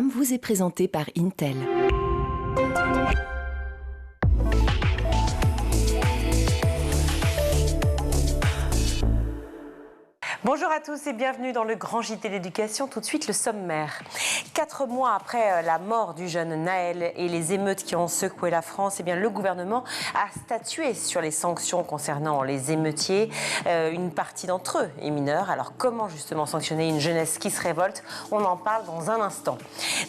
vous est présenté par Intel. Bonjour à tous et bienvenue dans le Grand JT d'éducation. Tout de suite, le sommaire. 4 mois après la mort du jeune Naël et les émeutes qui ont secoué la France, eh bien, le gouvernement a statué sur les sanctions concernant les émeutiers. Une partie d'entre eux est mineure. Alors comment justement sanctionner une jeunesse qui se révolte? On en parle dans un instant.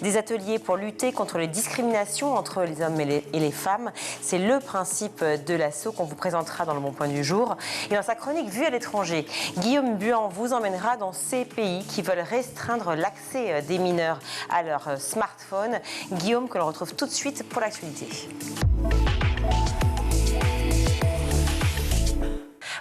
Des ateliers pour lutter contre les discriminations entre les hommes et les femmes. C'est le principe de l'assaut qu'on vous présentera dans le Bon Point du Jour. Et dans sa chronique Vue à l'étranger, Guillaume Buand vous emmènera dans ces pays qui veulent restreindre l'accès des mineurs à leur smartphone. Guillaume, que l'on retrouve tout de suite pour l'actualité.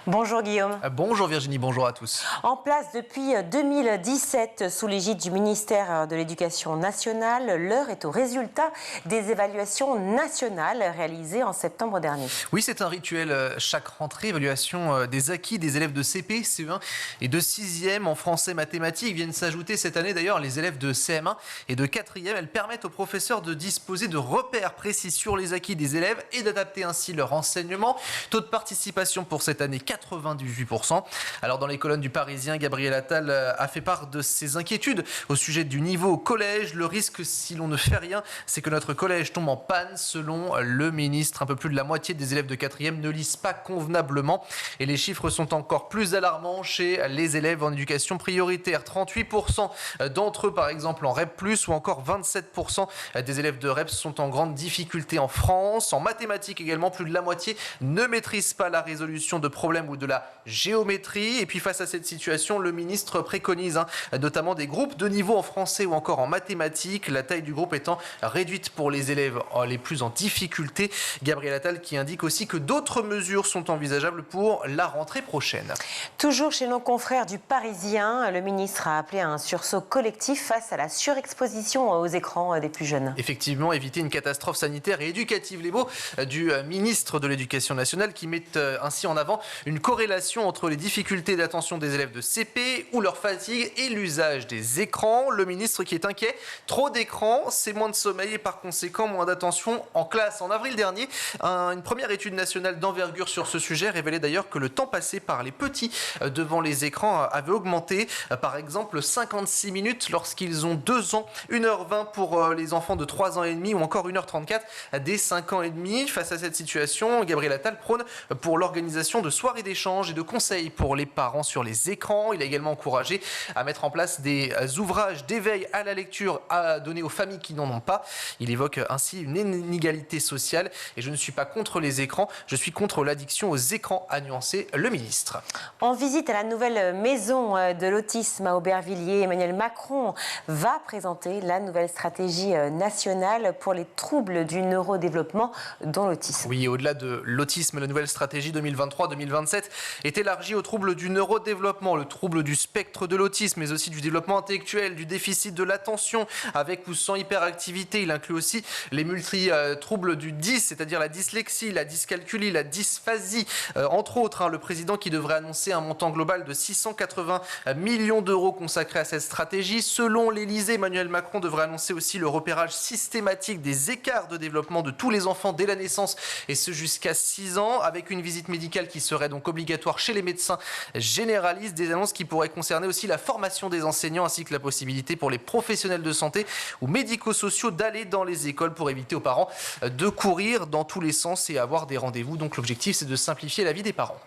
Bonjour Guillaume. Bonjour Virginie, bonjour à tous. En place depuis 2017 sous l'égide du ministère de l'Éducation nationale, l'heure est au résultat des évaluations nationales réalisées en septembre dernier. Oui, c'est un rituel chaque rentrée, évaluation des acquis des élèves de CP, CE1 et de 6e en français mathématiques. Viennent s'ajouter cette année d'ailleurs les élèves de CM1 et de 4e. Elles permettent aux professeurs de disposer de repères précis sur les acquis des élèves et d'adapter ainsi leur enseignement. Taux de participation pour cette année, 98%. Alors dans les colonnes du Parisien, Gabriel Attal a fait part de ses inquiétudes au sujet du niveau au collège. Le risque, si l'on ne fait rien, c'est que notre collège tombe en panne. Selon le ministre, un peu plus de la moitié des élèves de 4e ne lisent pas convenablement. Et les chiffres sont encore plus alarmants chez les élèves en éducation prioritaire. 38% d'entre eux, par exemple, en REP+, ou encore 27% des élèves de REP sont en grande difficulté en France. En mathématiques également, plus de la moitié ne maîtrisent pas la résolution de problèmes ou de la géométrie. Et puis face à cette situation, le ministre préconise notamment des groupes de niveau en français ou encore en mathématiques, la taille du groupe étant réduite pour les élèves les plus en difficulté. Gabriel Attal qui indique aussi que d'autres mesures sont envisageables pour la rentrée prochaine. Toujours chez nos confrères du Parisien, le ministre a appelé à un sursaut collectif face à la surexposition aux écrans des plus jeunes. Effectivement, éviter une catastrophe sanitaire et éducative. Les mots du ministre de l'Éducation nationale qui met ainsi en avant une corrélation entre les difficultés d'attention des élèves de CP ou leur fatigue et l'usage des écrans. Le ministre qui est inquiet, trop d'écrans, c'est moins de sommeil et par conséquent moins d'attention en classe. En avril dernier, une première étude nationale d'envergure sur ce sujet révélait d'ailleurs que le temps passé par les petits devant les écrans avait augmenté. Par exemple, 56 minutes lorsqu'ils ont 2 ans, 1h20 pour les enfants de 3 ans et demi ou encore 1h34 dès 5 ans et demi. Face à cette situation, Gabriel Attal prône pour l'organisation de soirées d'échange et de conseils pour les parents sur les écrans. Il a également encouragé à mettre en place des ouvrages d'éveil à la lecture à donner aux familles qui n'en ont pas. Il évoque ainsi une inégalité sociale et je ne suis pas contre les écrans, je suis contre l'addiction aux écrans, a nuancé le ministre. En visite à la nouvelle maison de l'autisme à Aubervilliers, Emmanuel Macron va présenter la nouvelle stratégie nationale pour les troubles du neurodéveloppement dont l'autisme. Oui, au-delà de l'autisme, la nouvelle stratégie 2023-2027 est élargie aux troubles du neurodéveloppement, le trouble du spectre de l'autisme, mais aussi du développement intellectuel, du déficit de l'attention, avec ou sans hyperactivité. Il inclut aussi les multi-troubles du dys, c'est-à-dire la dyslexie, la dyscalculie, la dysphasie, entre autres. Le président qui devrait annoncer un montant global de 680 millions d'euros consacrés à cette stratégie. Selon l'Élysée, Emmanuel Macron devrait annoncer aussi le repérage systématique des écarts de développement de tous les enfants dès la naissance, et ce jusqu'à 6 ans, avec une visite médicale qui serait donc obligatoire chez les médecins généralistes. Des annonces qui pourraient concerner aussi la formation des enseignants ainsi que la possibilité pour les professionnels de santé ou médico-sociaux d'aller dans les écoles pour éviter aux parents de courir dans tous les sens et avoir des rendez-vous. Donc l'objectif, c'est de simplifier la vie des parents.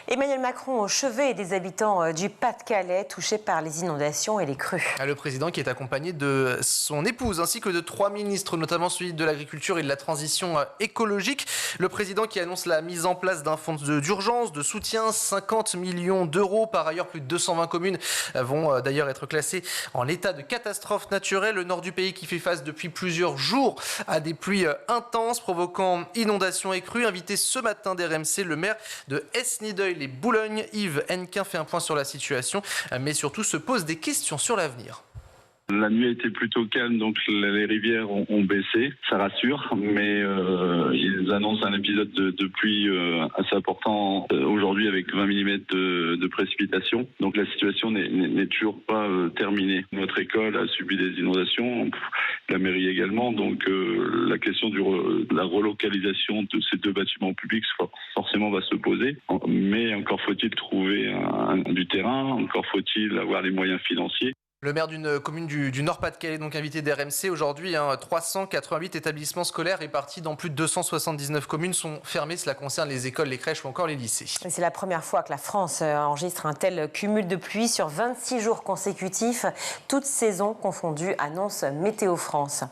Emmanuel Macron au chevet des habitants du Pas-de-Calais touchés par les inondations et les crues. Le président qui est accompagné de son épouse ainsi que de 3 ministres, notamment celui de l'agriculture et de la transition écologique. Le président qui annonce la mise en place d'un fonds d'urgence, de soutien, 50 millions d'euros. Par ailleurs, plus de 220 communes vont d'ailleurs être classées en état de catastrophe naturelle. Le nord du pays qui fait face depuis plusieurs jours à des pluies intenses provoquant inondations et crues. Invité ce matin d'RMC, le maire de Esnideuil-les-Boulognes, Yves Hennequin, fait un point sur la situation, mais surtout se pose des questions sur l'avenir. La nuit a été plutôt calme, donc les rivières ont baissé. Ça rassure, mais ils annoncent un épisode de pluie assez important aujourd'hui avec 20 mm de précipitations. Donc la situation n'est toujours pas terminée. Notre école a subi des inondations, la mairie également. Donc la question de la relocalisation de ces deux bâtiments publics forcément va se poser. Mais encore faut-il trouver du terrain, encore faut-il avoir les moyens financiers. Le maire d'une commune du Nord-Pas-de-Calais, donc invité d'RMC aujourd'hui, 388 établissements scolaires répartis dans plus de 279 communes sont fermés. Cela concerne les écoles, les crèches ou encore les lycées. C'est la première fois que la France enregistre un tel cumul de pluie sur 26 jours consécutifs, toutes saisons confondues, annonce Météo France.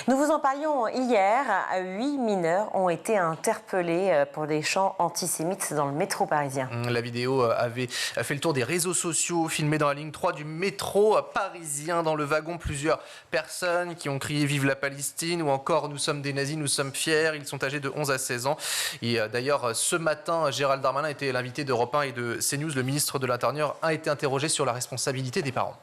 Nous vous en parlions hier, 8 mineurs ont été interpellés pour des chants antisémites dans le métro parisien. La vidéo avait fait le tour des réseaux sociaux, filmée dans la ligne 3 du métro parisien. Dans le wagon, plusieurs personnes qui ont crié « Vive la Palestine » ou encore « Nous sommes des nazis, nous sommes fiers ». Ils sont âgés de 11 à 16 ans. Et d'ailleurs, ce matin, Gérald Darmanin était l'invité d'Europe 1 et de CNews. Le ministre de l'Intérieur a été interrogé sur la responsabilité des parents.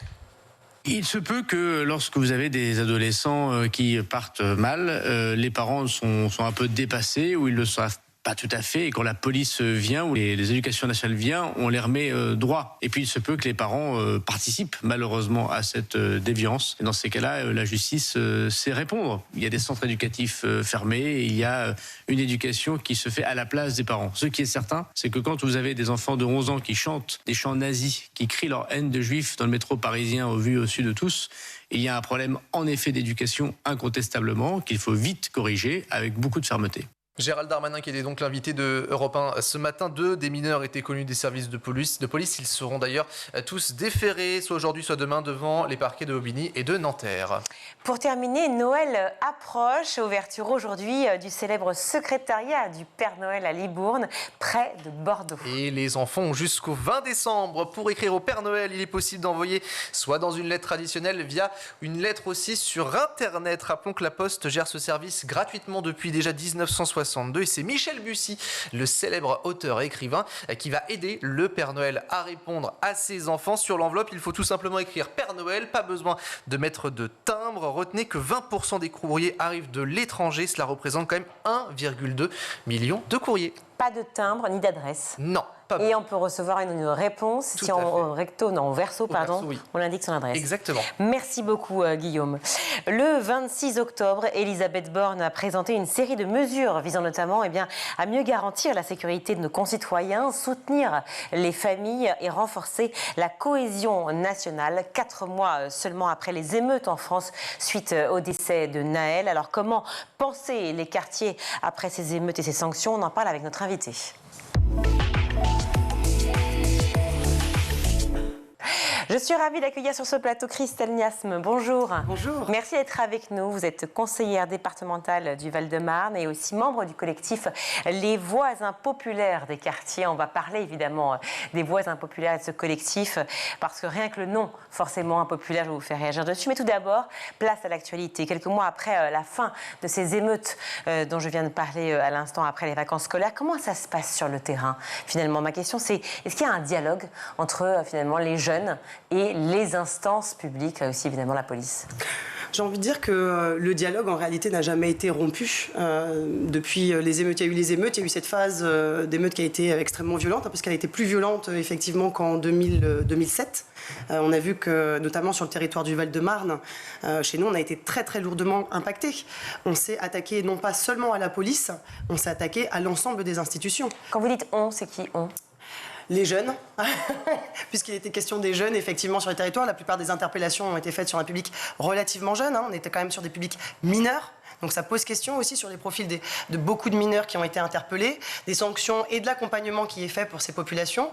Il se peut que lorsque vous avez des adolescents qui partent mal, les parents sont un peu dépassés ou ils le savent pas tout à fait, et quand la police vient ou les éducations nationales viennent, on les remet droit. Et puis il se peut que les parents participent malheureusement à cette déviance. Et dans ces cas-là, la justice sait répondre. Il y a des centres éducatifs fermés et il y a une éducation qui se fait à la place des parents. Ce qui est certain, c'est que quand vous avez des enfants de 11 ans qui chantent des chants nazis, qui crient leur haine de juifs dans le métro parisien au vu au-dessus de tous, il y a un problème en effet d'éducation incontestablement qu'il faut vite corriger avec beaucoup de fermeté. Gérald Darmanin, qui était donc l'invité de Europe 1 ce matin, 2 des mineurs étaient connus des services de police. Ils seront d'ailleurs tous déférés, soit aujourd'hui, soit demain, devant les parquets de Aubigny et de Nanterre. Pour terminer, Noël approche. Ouverture aujourd'hui du célèbre secrétariat du Père Noël à Libourne, près de Bordeaux. Et les enfants ont jusqu'au 20 décembre pour écrire au Père Noël. Il est possible d'envoyer soit dans une lettre traditionnelle, via une lettre aussi sur Internet. Rappelons que la Poste gère ce service gratuitement depuis déjà 1962. Et c'est Michel Bussy, le célèbre auteur et écrivain, qui va aider le Père Noël à répondre à ses enfants. Sur l'enveloppe, il faut tout simplement écrire Père Noël, pas besoin de mettre de timbre. Retenez que 20% des courriers arrivent de l'étranger. Cela représente quand même 1,2 million de courriers. Pas de timbre ni d'adresse. Non. Et on peut recevoir une réponse si en verso, oui. On indique son adresse. Exactement. Merci beaucoup Guillaume. Le 26 octobre, Elisabeth Borne a présenté une série de mesures visant notamment à mieux garantir la sécurité de nos concitoyens, soutenir les familles et renforcer la cohésion nationale. 4 mois seulement après les émeutes en France suite au décès de Nahel. Alors comment penser les quartiers après ces émeutes et ces sanctions? On en parle avec notre invité. Je suis ravie d'accueillir sur ce plateau Christelle Niasme. Bonjour. Bonjour. Merci d'être avec nous. Vous êtes conseillère départementale du Val-de-Marne et aussi membre du collectif Les Voix Impopulaires des quartiers. On va parler évidemment des voix impopulaires de ce collectif parce que rien que le nom forcément impopulaire, je vais vous faire réagir dessus. Mais tout d'abord, place à l'actualité. Quelques mois après la fin de ces émeutes dont je viens de parler à l'instant après les vacances scolaires, comment ça se passe sur le terrain finalement? Ma question c'est, est-ce qu'il y a un dialogue entre finalement les jeunes et les instances publiques, aussi évidemment la police? J'ai envie de dire que le dialogue, en réalité, n'a jamais été rompu. Depuis les émeutes, il y a eu les émeutes, il y a eu cette phase d'émeutes qui a été extrêmement violente, parce qu'elle a été plus violente, effectivement, qu'en 2007. On a vu que, notamment sur le territoire du Val-de-Marne, chez nous, on a été très, très lourdement impactés. On s'est attaqué non pas seulement à la police, on s'est attaqué à l'ensemble des institutions. Quand vous dites « on », c'est qui « on » ? Les jeunes, puisqu'il était question des jeunes, effectivement, sur les territoires. La plupart des interpellations ont été faites sur un public relativement jeune. On était quand même sur des publics mineurs. Donc ça pose question aussi sur les profils de beaucoup de mineurs qui ont été interpellés, des sanctions et de l'accompagnement qui est fait pour ces populations.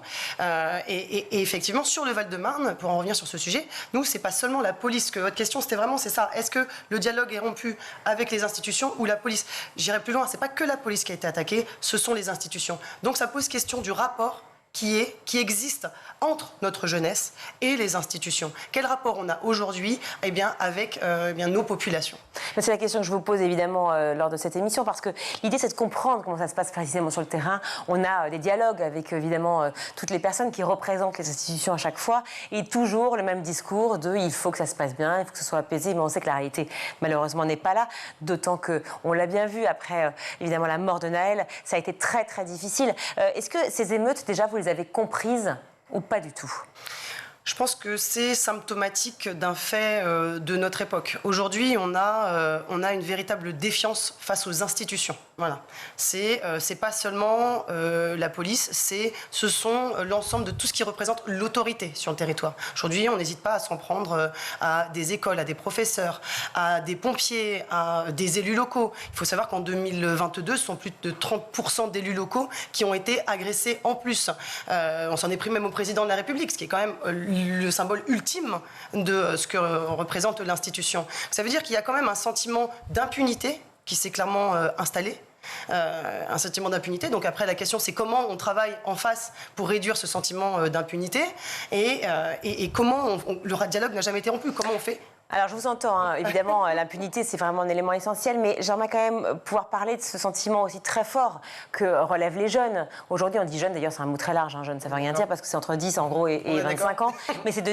Et effectivement, sur le Val-de-Marne, pour en revenir sur ce sujet, nous, c'est pas seulement la police. Que votre question, c'était vraiment, c'est ça. Est-ce que le dialogue est rompu avec les institutions ou la police? J'irai plus loin, c'est pas que la police qui a été attaquée, ce sont les institutions. Donc ça pose question du rapport qui existe entre notre jeunesse et les institutions. Quel rapport on a aujourd'hui avec nos populations? C'est la question que je vous pose évidemment lors de cette émission, parce que l'idée c'est de comprendre comment ça se passe précisément sur le terrain. On a des dialogues avec évidemment toutes les personnes qui représentent les institutions à chaque fois, et toujours le même discours de il faut que ça se passe bien, il faut que ce soit apaisé, mais on sait que la réalité malheureusement n'est pas là, d'autant qu'on l'a bien vu après évidemment la mort de Nahel, ça a été très très difficile. Est-ce que ces émeutes déjà vous les avez comprises ou pas du tout ? Je pense que c'est symptomatique d'un fait de notre époque. Aujourd'hui, on a une véritable défiance face aux institutions. Voilà. C'est pas seulement la police, ce sont l'ensemble de tout ce qui représente l'autorité sur le territoire. Aujourd'hui, on n'hésite pas à s'en prendre à des écoles, à des professeurs, à des pompiers, à des élus locaux. Il faut savoir qu'en 2022, ce sont plus de 30% d'élus locaux qui ont été agressés en plus. On s'en est pris même au président de la République, ce qui est quand même le symbole ultime de ce que représente l'institution. Ça veut dire qu'il y a quand même un sentiment d'impunité qui s'est clairement installé. Un sentiment d'impunité. Donc après, la question, c'est comment on travaille en face pour réduire ce sentiment d'impunité et comment le dialogue n'a jamais été rompu. Comment on fait ? Alors, je vous entends, hein. Évidemment, l'impunité, c'est vraiment un élément essentiel, mais j'aimerais quand même pouvoir parler de ce sentiment aussi très fort que relèvent les jeunes. Aujourd'hui, on dit jeune, d'ailleurs, c'est un mot très large, hein, jeune, ça ne veut rien dire, parce que c'est entre 10, en gros, et 25 ans. Mais c'est de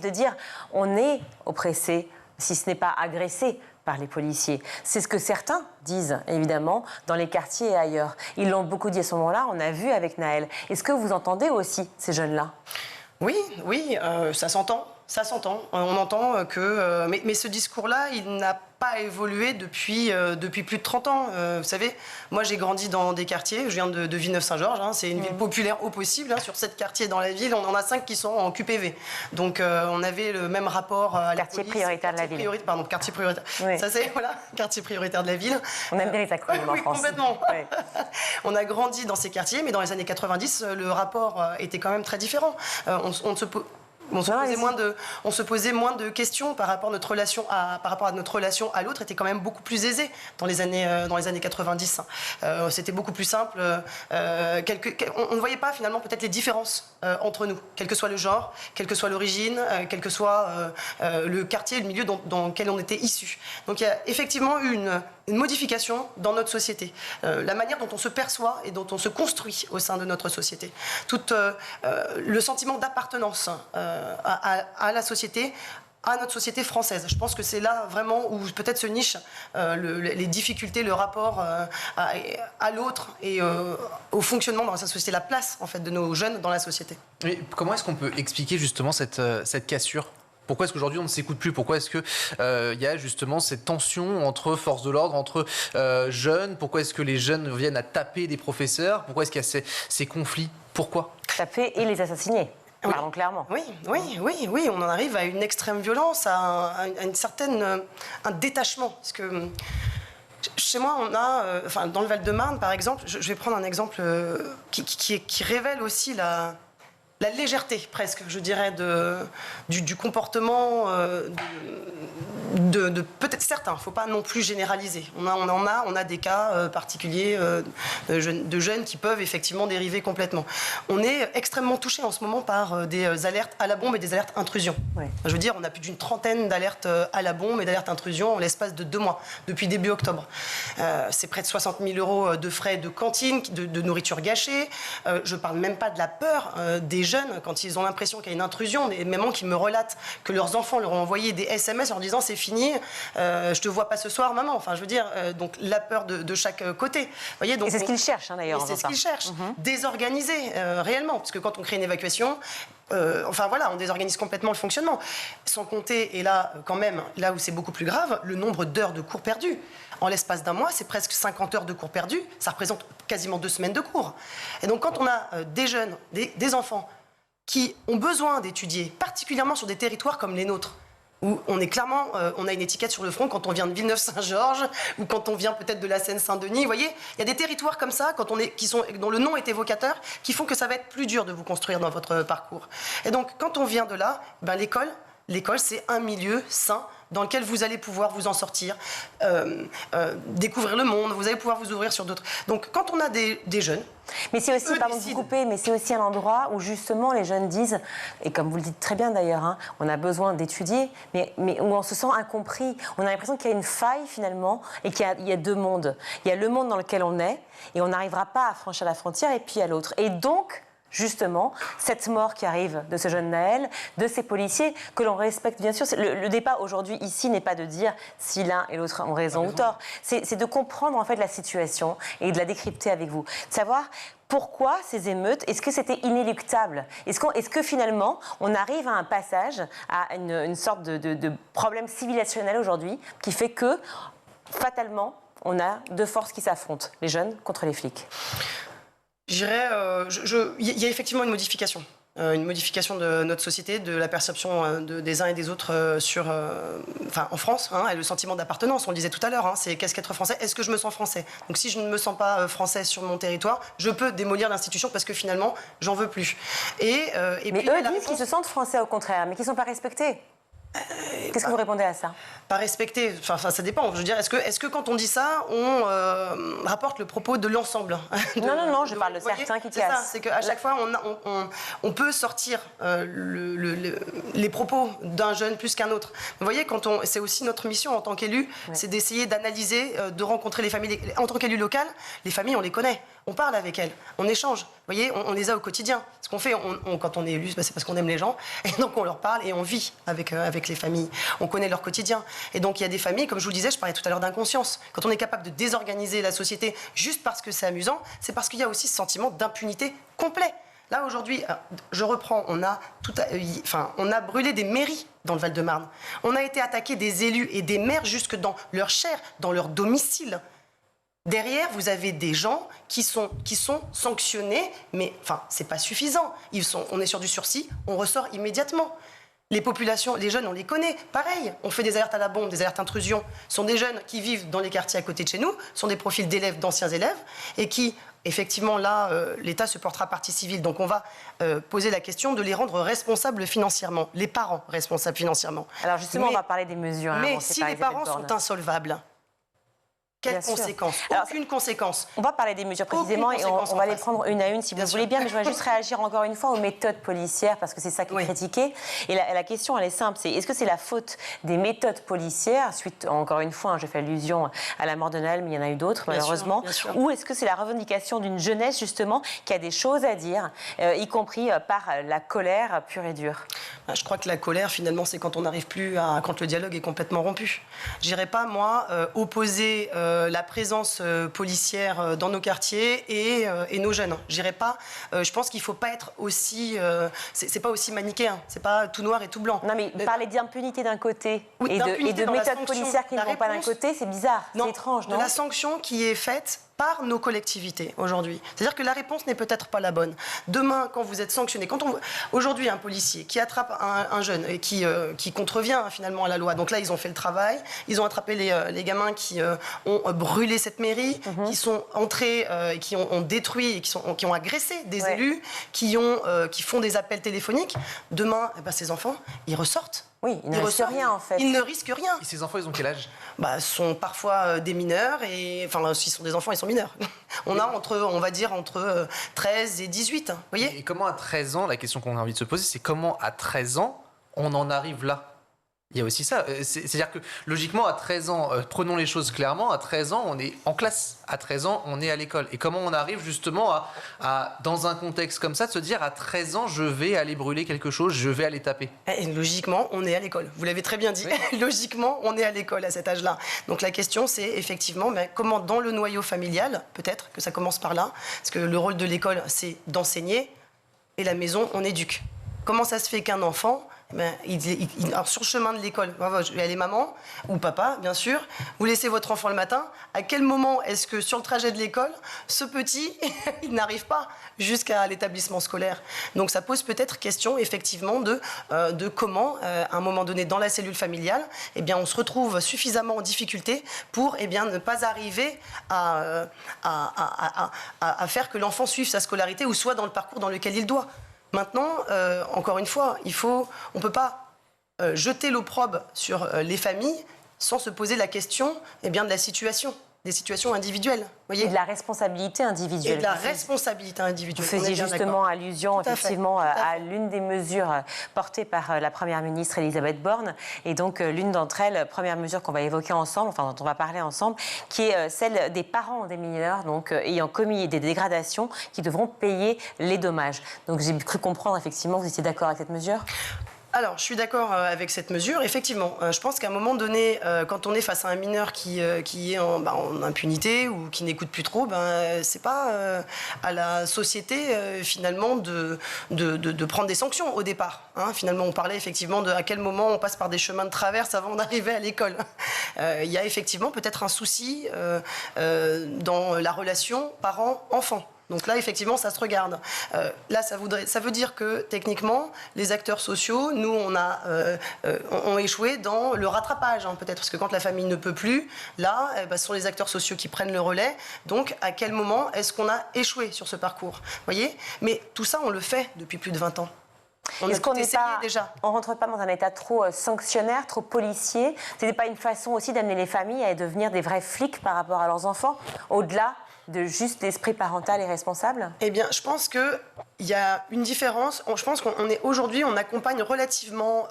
dire, on est oppressé, si ce n'est pas agressé par les policiers. C'est ce que certains disent, évidemment, dans les quartiers et ailleurs. Ils l'ont beaucoup dit à ce moment-là, on a vu avec Nahel. Est-ce que vous entendez aussi ces jeunes-là ? Oui, ça s'entend. Ça s'entend. On entend que... mais ce discours-là, il n'a pas évolué depuis plus de 30 ans. Vous savez, moi, j'ai grandi dans des quartiers. Je viens de Villeneuve-Saint-Georges. Hein, c'est une ville populaire au possible. Hein, sur 7 quartiers dans la ville, on en a 5 qui sont en QPV. Donc, on avait le même rapport à la quartier police. Prioritaire de la ville. Quartier prioritaire. Oui. Ça, c'est, quartier prioritaire de la ville. On aime bien les acronymes en France. Complètement. Oui. On a grandi dans ces quartiers, mais dans les années 90, le rapport était quand même très différent. On se posait moins de questions par rapport à notre relation à l'autre était quand même beaucoup plus aisée dans les années 90. C'était beaucoup plus simple. On ne voyait pas finalement peut-être les différences entre nous, quel que soit le genre, quelle que soit l'origine, quel que soit le quartier, le milieu dans lequel on était issu. Donc il y a effectivement eu une modification dans notre société, la manière dont on se perçoit et dont on se construit au sein de notre société. Tout le sentiment d'appartenance à la société, à notre société française. Je pense que c'est là vraiment où peut-être se nichent les difficultés, le rapport à l'autre et au fonctionnement dans la société, la place en fait de nos jeunes dans la société. Mais comment est-ce qu'on peut expliquer justement cette cassure ? Pourquoi est-ce qu'aujourd'hui on ne s'écoute plus ? Pourquoi est-ce qu'il y a justement cette tension entre forces de l'ordre, entre jeunes ? Pourquoi est-ce que les jeunes viennent à taper des professeurs ? Pourquoi est-ce qu'il y a ces conflits ? Pourquoi ? Taper et les assassiner. Parlons clairement. Oui, on en arrive à une extrême violence, à un détachement. Parce que chez moi, on a, dans le Val-de-Marne, par exemple, je vais prendre un exemple qui révèle aussi la légèreté, presque, je dirais, du comportement de peut-être certains. Il ne faut pas non plus généraliser. On a des cas particuliers de jeunes qui peuvent effectivement dériver complètement. On est extrêmement touché en ce moment par des alertes à la bombe et des alertes intrusion. Ouais. Je veux dire, on a plus d'une trentaine d'alertes à la bombe et d'alertes intrusion en l'espace de 2 mois, depuis début octobre. C'est près de 60 000 € de frais de cantine, de nourriture gâchée. Je ne parle même pas de la peur des jeunes quand ils ont l'impression qu'il y a une intrusion, des mamans qui me relatent que leurs enfants leur ont envoyé des SMS en disant c'est fini, je te vois pas ce soir maman. Enfin je veux dire donc la peur de chaque côté. Vous voyez, donc, et c'est ce qu'ils cherchent d'ailleurs. C'est ce qu'ils cherchent, désorganiser réellement, parce que quand on crée une évacuation, on désorganise complètement le fonctionnement. Sans compter, et là quand même, là où c'est beaucoup plus grave, le nombre d'heures de cours perdus. En l'espace d'un mois, c'est presque 50 heures de cours perdus, ça représente quasiment 2 semaines de cours. Et donc quand on a des jeunes, des enfants qui ont besoin d'étudier, particulièrement sur des territoires comme les nôtres, où on est clairement, on a une étiquette sur le front quand on vient de Villeneuve-Saint-Georges ou quand on vient peut-être de la Seine-Saint-Denis. Vous voyez, il y a des territoires comme ça, dont le nom est évocateur, qui font que ça va être plus dur de vous construire dans votre parcours. Et donc, quand on vient de là, l'école, c'est un milieu sain dans lequel vous allez pouvoir vous en sortir, découvrir le monde, vous allez pouvoir vous ouvrir sur d'autres. Donc quand on a des jeunes... Mais c'est aussi, pardon de vous couper, mais c'est aussi un endroit où justement les jeunes disent, et comme vous le dites très bien d'ailleurs, hein, on a besoin d'étudier, mais où on se sent incompris. On a l'impression qu'il y a une faille finalement et qu'il y a deux mondes. Il y a le monde dans lequel on est et on n'arrivera pas à franchir la frontière et puis il y a l'autre. Et donc... justement, cette mort qui arrive de ce jeune Naël, de ces policiers, que l'on respecte bien sûr. Le débat aujourd'hui ici n'est pas de dire si l'un et l'autre ont raison ou tort. C'est de comprendre en fait la situation et de la décrypter avec vous. De savoir pourquoi ces émeutes, est-ce que c'était inéluctable ? Est-ce que finalement on arrive à un passage, à une sorte de problème civilisationnel aujourd'hui qui fait que, fatalement, on a deux forces qui s'affrontent, les jeunes contre les flics ? Il y a effectivement une modification de notre société, de la perception des uns et des autres en France, hein, et le sentiment d'appartenance. On le disait tout à l'heure, hein, c'est qu'est-ce qu'être français ? Est-ce que je me sens français ? Donc si je ne me sens pas français sur mon territoire, je peux démolir l'institution parce que finalement, j'en veux plus. Mais puis, eux disent qu'ils se sentent français au contraire, mais qu'ils ne sont pas respectés. Qu'est-ce que vous répondez à ça ? Pas respecté, enfin ça dépend. Je veux dire, est-ce que quand on dit ça, on rapporte le propos de l'ensemble ? Non, je parle de certains qui cassent. C'est ça, c'est qu'à chaque fois, on peut sortir les propos d'un jeune plus qu'un autre. Vous voyez, c'est aussi notre mission en tant qu'élu, c'est d'essayer d'analyser, de rencontrer les familles. En tant qu'élu local, les familles, on les connaît. On parle avec elles, on échange. Vous voyez, on les a au quotidien. Ce qu'on fait, quand on est élu, c'est parce qu'on aime les gens. Et donc, on leur parle et on vit avec les familles. On connaît leur quotidien. Et donc, il y a des familles, comme je vous le disais, je parlais tout à l'heure d'inconscience. Quand on est capable de désorganiser la société juste parce que c'est amusant, c'est parce qu'il y a aussi ce sentiment d'impunité complet. Là, aujourd'hui, je reprends, on a brûlé des mairies dans le Val-de-Marne. On a été attaqué des élus et des maires jusque dans leur chair, dans leur domicile. Derrière, vous avez des gens qui sont sanctionnés, mais c'est pas suffisant. On est sur du sursis, on ressort immédiatement. Les populations, les jeunes, on les connaît. Pareil, on fait des alertes à la bombe, des alertes intrusion. Ce sont des jeunes qui vivent dans les quartiers à côté de chez nous, sont des profils d'élèves, d'anciens élèves, et qui, effectivement, là, l'État se portera partie civile. Donc on va poser la question de les rendre responsables financièrement, les parents responsables financièrement. Alors justement, on va parler des mesures. Mais si les parents sont insolvables, quelles conséquences ? Aucune conséquence. On va parler des mesures précisément et on va les prendre une à une si vous voulez bien, mais je voudrais juste réagir encore une fois aux méthodes policières parce que c'est ça qui est critiqué. Et la question, elle est simple, c'est est-ce que c'est la faute des méthodes policières, suite, encore une fois, je fais allusion à la mort de Naël, mais il y en a eu d'autres malheureusement, bien sûr. Ou est-ce que c'est la revendication d'une jeunesse justement qui a des choses à dire, y compris par la colère pure et dure ? Je crois que la colère, finalement, c'est quand on n'arrive plus quand le dialogue est complètement rompu. J'irai pas, moi, opposer la présence policière dans nos quartiers et nos jeunes. J'irai pas. Je pense qu'il faut pas être aussi. C'est pas aussi manichéen. C'est pas tout noir et tout blanc. Non, mais parler d'impunité d'un côté et de méthodes policières qui ne vont pas d'un côté, c'est bizarre. C'est étrange, non ? De la sanction qui est faite par nos collectivités aujourd'hui. C'est-à-dire que la réponse n'est peut-être pas la bonne. Demain, quand vous êtes sanctionné, aujourd'hui un policier qui attrape un jeune et qui contrevient finalement à la loi, donc là ils ont fait le travail, ils ont attrapé les gamins qui ont brûlé cette mairie, qui sont entrés, qui ont détruit et qui ont agressé des élus, qui font des appels téléphoniques. Demain, ces enfants, ils ressortent. Oui, ils ne risquent rien en fait. Ils ne risquent rien. Et ces enfants, ils ont quel âge ? Sont parfois des mineurs s'ils sont des enfants, ils sont mineurs. On va dire entre 13 et 18, vous voyez ? Et comment à 13 ans, la question qu'on a envie de se poser, c'est comment à 13 ans, on en arrive là ? Il y a aussi ça. C'est-à-dire que, logiquement, à 13 ans, prenons les choses clairement, à 13 ans, on est en classe. À 13 ans, on est à l'école. Et comment on arrive justement dans un contexte comme ça, de se dire, à 13 ans, je vais aller brûler quelque chose, je vais aller taper ? Et logiquement, on est à l'école. Vous l'avez très bien dit. Oui. Logiquement, on est à l'école à cet âge-là. Donc la question, c'est effectivement, comment dans le noyau familial, peut-être que ça commence par là, parce que le rôle de l'école, c'est d'enseigner, et la maison, on éduque. Comment ça se fait qu'un enfant... alors sur le chemin de l'école, je vais aller maman ou papa, bien sûr. Vous laissez votre enfant le matin. À quel moment est-ce que sur le trajet de l'école, ce petit, il n'arrive pas jusqu'à l'établissement scolaire ? Donc ça pose peut-être question effectivement de comment, à un moment donné dans la cellule familiale, on se retrouve suffisamment en difficulté pour ne pas arriver à faire que l'enfant suive sa scolarité ou soit dans le parcours dans lequel il doit. Maintenant, encore une fois, on ne peut pas jeter l'opprobre sur les familles sans se poser la question de la situation, des situations individuelles. Voyez, et de la responsabilité individuelle. Et de la responsabilité individuelle. Vous faisiez justement allusion effectivement à l'une des mesures portées par la Première ministre Elisabeth Borne. Et donc l'une d'entre elles, première mesure qu'on va évoquer ensemble, enfin dont on va parler ensemble, qui est celle des parents des mineurs donc, ayant commis des dégradations qui devront payer les dommages. Donc j'ai cru comprendre effectivement que vous étiez d'accord avec cette mesure. Alors, je suis d'accord avec cette mesure. Effectivement, je pense qu'à un moment donné, quand on est face à un mineur qui est en impunité ou qui n'écoute plus trop, c'est pas à la société finalement de prendre des sanctions au départ. Hein. Finalement, on parlait effectivement de à quel moment on passe par des chemins de traverse avant d'arriver à l'école. Il y a effectivement peut-être un souci dans la relation parent-enfant. Donc là, effectivement, ça se regarde. Là, ça veut dire que, techniquement, les acteurs sociaux, nous, ont échoué dans le rattrapage, hein, peut-être. Parce que quand la famille ne peut plus, là, ce sont les acteurs sociaux qui prennent le relais. Donc, à quel moment est-ce qu'on a échoué sur ce parcours ? Vous voyez ? Mais tout ça, on le fait depuis plus de 20 ans. Est-ce qu'on ne rentre pas dans un état trop sanctionnaire, trop policier ? Ce n'est pas une façon aussi d'amener les familles à devenir des vrais flics par rapport à leurs enfants, au-delà de juste l'esprit parental et responsable ? Eh bien, je pense qu'il y a une différence. Je pense qu'aujourd'hui, on accompagne relativement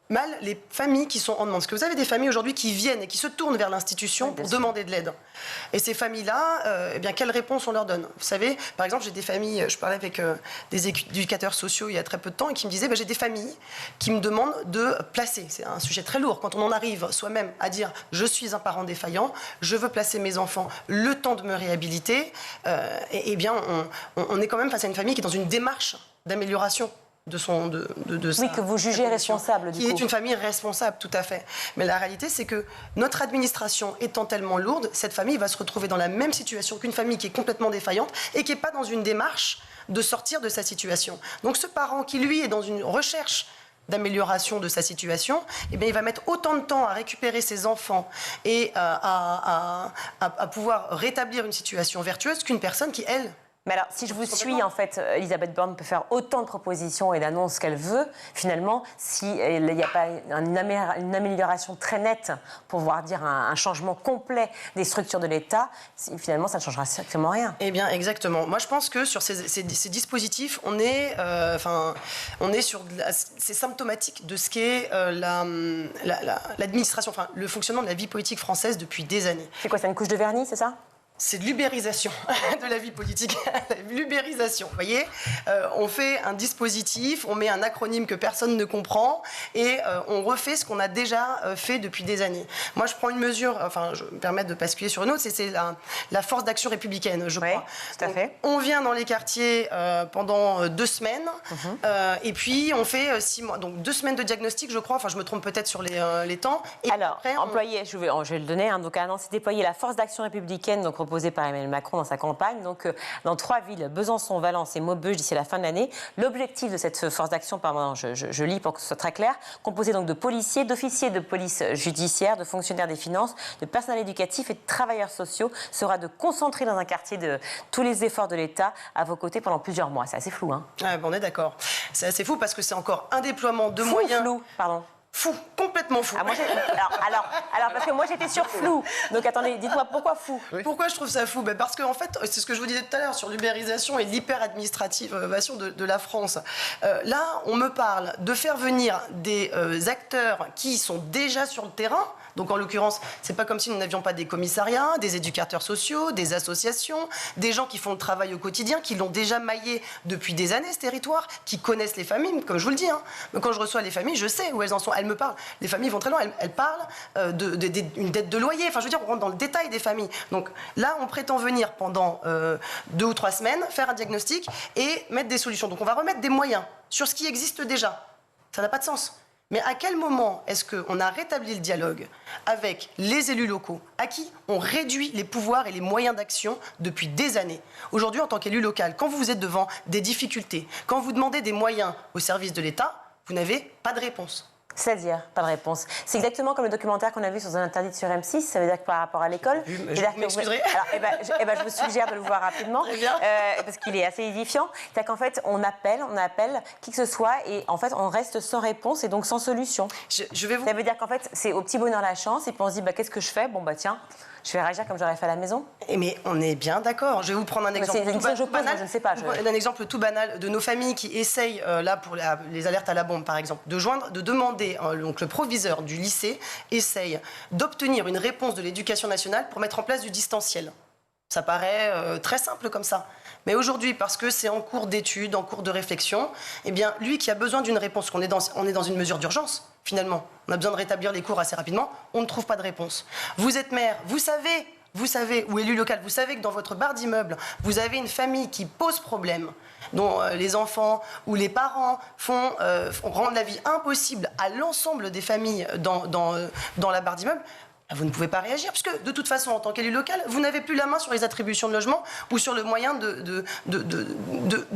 mal les familles qui sont en demande. Parce que vous avez des familles aujourd'hui qui viennent et qui se tournent vers l'institution pour demander de l'aide. Et ces familles-là, quelle réponse on leur donne ? Vous savez, par exemple, j'ai des familles, je parlais avec des éducateurs sociaux il y a très peu de temps et qui me disaient, j'ai des familles qui me demandent de placer. C'est un sujet très lourd. Quand on en arrive soi-même à dire, je suis un parent défaillant, je veux placer mes enfants le temps de me réhabiliter, on est quand même face à une famille qui est dans une démarche d'amélioration de oui, que vous jugez responsable, du coup. Qui est une famille responsable, tout à fait. Mais la réalité, c'est que notre administration étant tellement lourde, cette famille va se retrouver dans la même situation qu'une famille qui est complètement défaillante et qui n'est pas dans une démarche de sortir de sa situation. Donc ce parent qui, lui, est dans une recherche d'amélioration de sa situation, il va mettre autant de temps à récupérer ses enfants et à pouvoir rétablir une situation vertueuse qu'une personne qui, elle... Mais alors, si je vous suis, en fait, Elisabeth Borne peut faire autant de propositions et d'annonces qu'elle veut. Finalement, s'il n'y a pas une amélioration très nette pour pouvoir dire un changement complet des structures de l'État, finalement, ça ne changera strictement rien. Eh bien, exactement. Moi, je pense que sur ces dispositifs, on est sur... C'est symptomatique de ce qu'est l'administration, enfin, le fonctionnement de la vie politique française depuis des années. C'est quoi, c'est une couche de vernis, c'est ça ? C'est de l'ubérisation de la vie politique. L'ubérisation, vous voyez, on fait un dispositif, on met un acronyme que personne ne comprend et on refait ce qu'on a déjà fait depuis des années. Moi, je prends une mesure, je me permets de basculer sur une autre, c'est la force d'action républicaine, je crois. Oui, tout à fait. On vient dans les quartiers pendant 2 semaines et puis on fait 6 mois. Donc 2 semaines de diagnostic, je crois, je me trompe peut-être sur les temps. Et alors, après, je vais le donner, donc à Nancy, déployer la force d'action républicaine, donc proposée par Emmanuel Macron dans sa campagne, donc dans 3 villes, Besançon, Valence et Maubeuge d'ici la fin de l'année. L'objectif de cette force d'action, je lis pour que ce soit très clair, composée donc de policiers, d'officiers de police judiciaire, de fonctionnaires des finances, de personnel éducatif et de travailleurs sociaux, sera de concentrer dans un quartier de tous les efforts de l'État à vos côtés pendant plusieurs mois. C'est assez flou, hein ? On est d'accord. C'est assez fou parce que c'est encore un déploiement de moyens... Flou, pardon. Fou, complètement fou. Alors, parce que moi j'étais sur flou. Donc attendez, dites-moi pourquoi fou ? Oui. Pourquoi je trouve ça fou ? Parce qu'en fait, c'est ce que je vous disais tout à l'heure sur l'ubérisation et l'hyper-administrativation de la France. Là, on me parle de faire venir des acteurs qui sont déjà sur le terrain. Donc en l'occurrence, c'est pas comme si nous n'avions pas des commissariats, des éducateurs sociaux, des associations, des gens qui font le travail au quotidien, qui l'ont déjà maillé depuis des années ce territoire, qui connaissent les familles, comme je vous le dis. Mais quand je reçois les familles, je sais où elles en sont. Elles me parlent. Les familles vont très loin. Elles parlent d'une dette de loyer. Je veux dire, on rentre dans le détail des familles. Donc là, on prétend venir pendant 2 ou 3 semaines, faire un diagnostic et mettre des solutions. Donc on va remettre des moyens sur ce qui existe déjà. Ça n'a pas de sens. Mais à quel moment est-ce qu'on a rétabli le dialogue avec les élus locaux, à qui on réduit les pouvoirs et les moyens d'action depuis des années ? Aujourd'hui, en tant qu'élu local, quand vous êtes devant des difficultés, quand vous demandez des moyens au service de l'État, vous n'avez pas de réponse. C'est-à-dire, pas de réponse. C'est exactement comme le documentaire qu'on a vu sur un interdit sur M6, ça veut dire que par rapport à l'école... Je m'excuserai. Alors, je vous suggère de le voir rapidement, parce qu'il est assez édifiant. C'est-à-dire qu'en fait, on appelle qui que ce soit, et en fait, on reste sans réponse et donc sans solution. Je vais vous... Ça veut dire qu'en fait, c'est au petit bonheur la chance, et puis on se dit, qu'est-ce que je fais ? Bon, tiens, je vais réagir comme j'aurais fait à la maison. Mais on est bien d'accord. Je vais vous prendre un exemple tout banal. Je ne sais pas. Un exemple tout banal de nos familles qui essayent, là, pour les alertes à la bombe, par exemple, de demander, donc le proviseur du lycée essaye d'obtenir une réponse de l'éducation nationale pour mettre en place du distanciel. Ça paraît très simple comme ça. Mais aujourd'hui, parce que c'est en cours d'étude, en cours de réflexion, eh bien, lui qui a besoin d'une réponse, on est dans une mesure d'urgence, finalement. On a besoin de rétablir les cours assez rapidement, on ne trouve pas de réponse. Vous êtes maire, vous savez, ou élu local, vous savez que dans votre barre d'immeuble, vous avez une famille qui pose problème, dont les enfants ou les parents rendent la vie impossible à l'ensemble des familles dans la barre d'immeuble. Vous ne pouvez pas réagir, puisque de toute façon, en tant qu'élu local, vous n'avez plus la main sur les attributions de logement ou sur le moyen de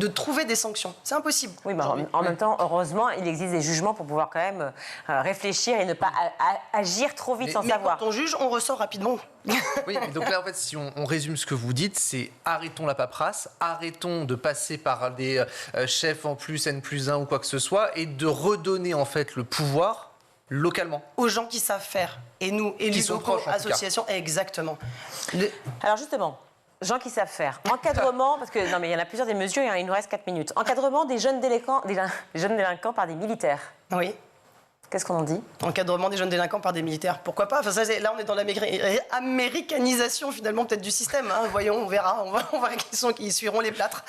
trouver des sanctions. C'est impossible. Oui, en même temps, heureusement, il existe des jugements pour pouvoir quand même réfléchir et ne pas agir trop vite sans savoir. Quand on juge, on ressort rapidement. Oui, mais donc là, en fait, si on résume ce que vous dites, c'est arrêtons la paperasse, arrêtons de passer par des chefs en plus, N+1 ou quoi que ce soit, et de redonner en fait le pouvoir localement. Aux gens qui savent faire. Et nous, élus locaux, associations, exactement. Alors justement, gens qui savent faire. Encadrement, parce que non mais il y en a plusieurs des mesures, il nous reste 4 minutes. Encadrement des jeunes délinquants par des militaires. Oui. Qu'est-ce qu'on en dit ? Encadrement des jeunes délinquants par des militaires, pourquoi pas ? Enfin, là, on est dans l'américanisation, finalement, peut-être du système. Hein. Voyons, on verra. On va voir qui suivront les plâtres.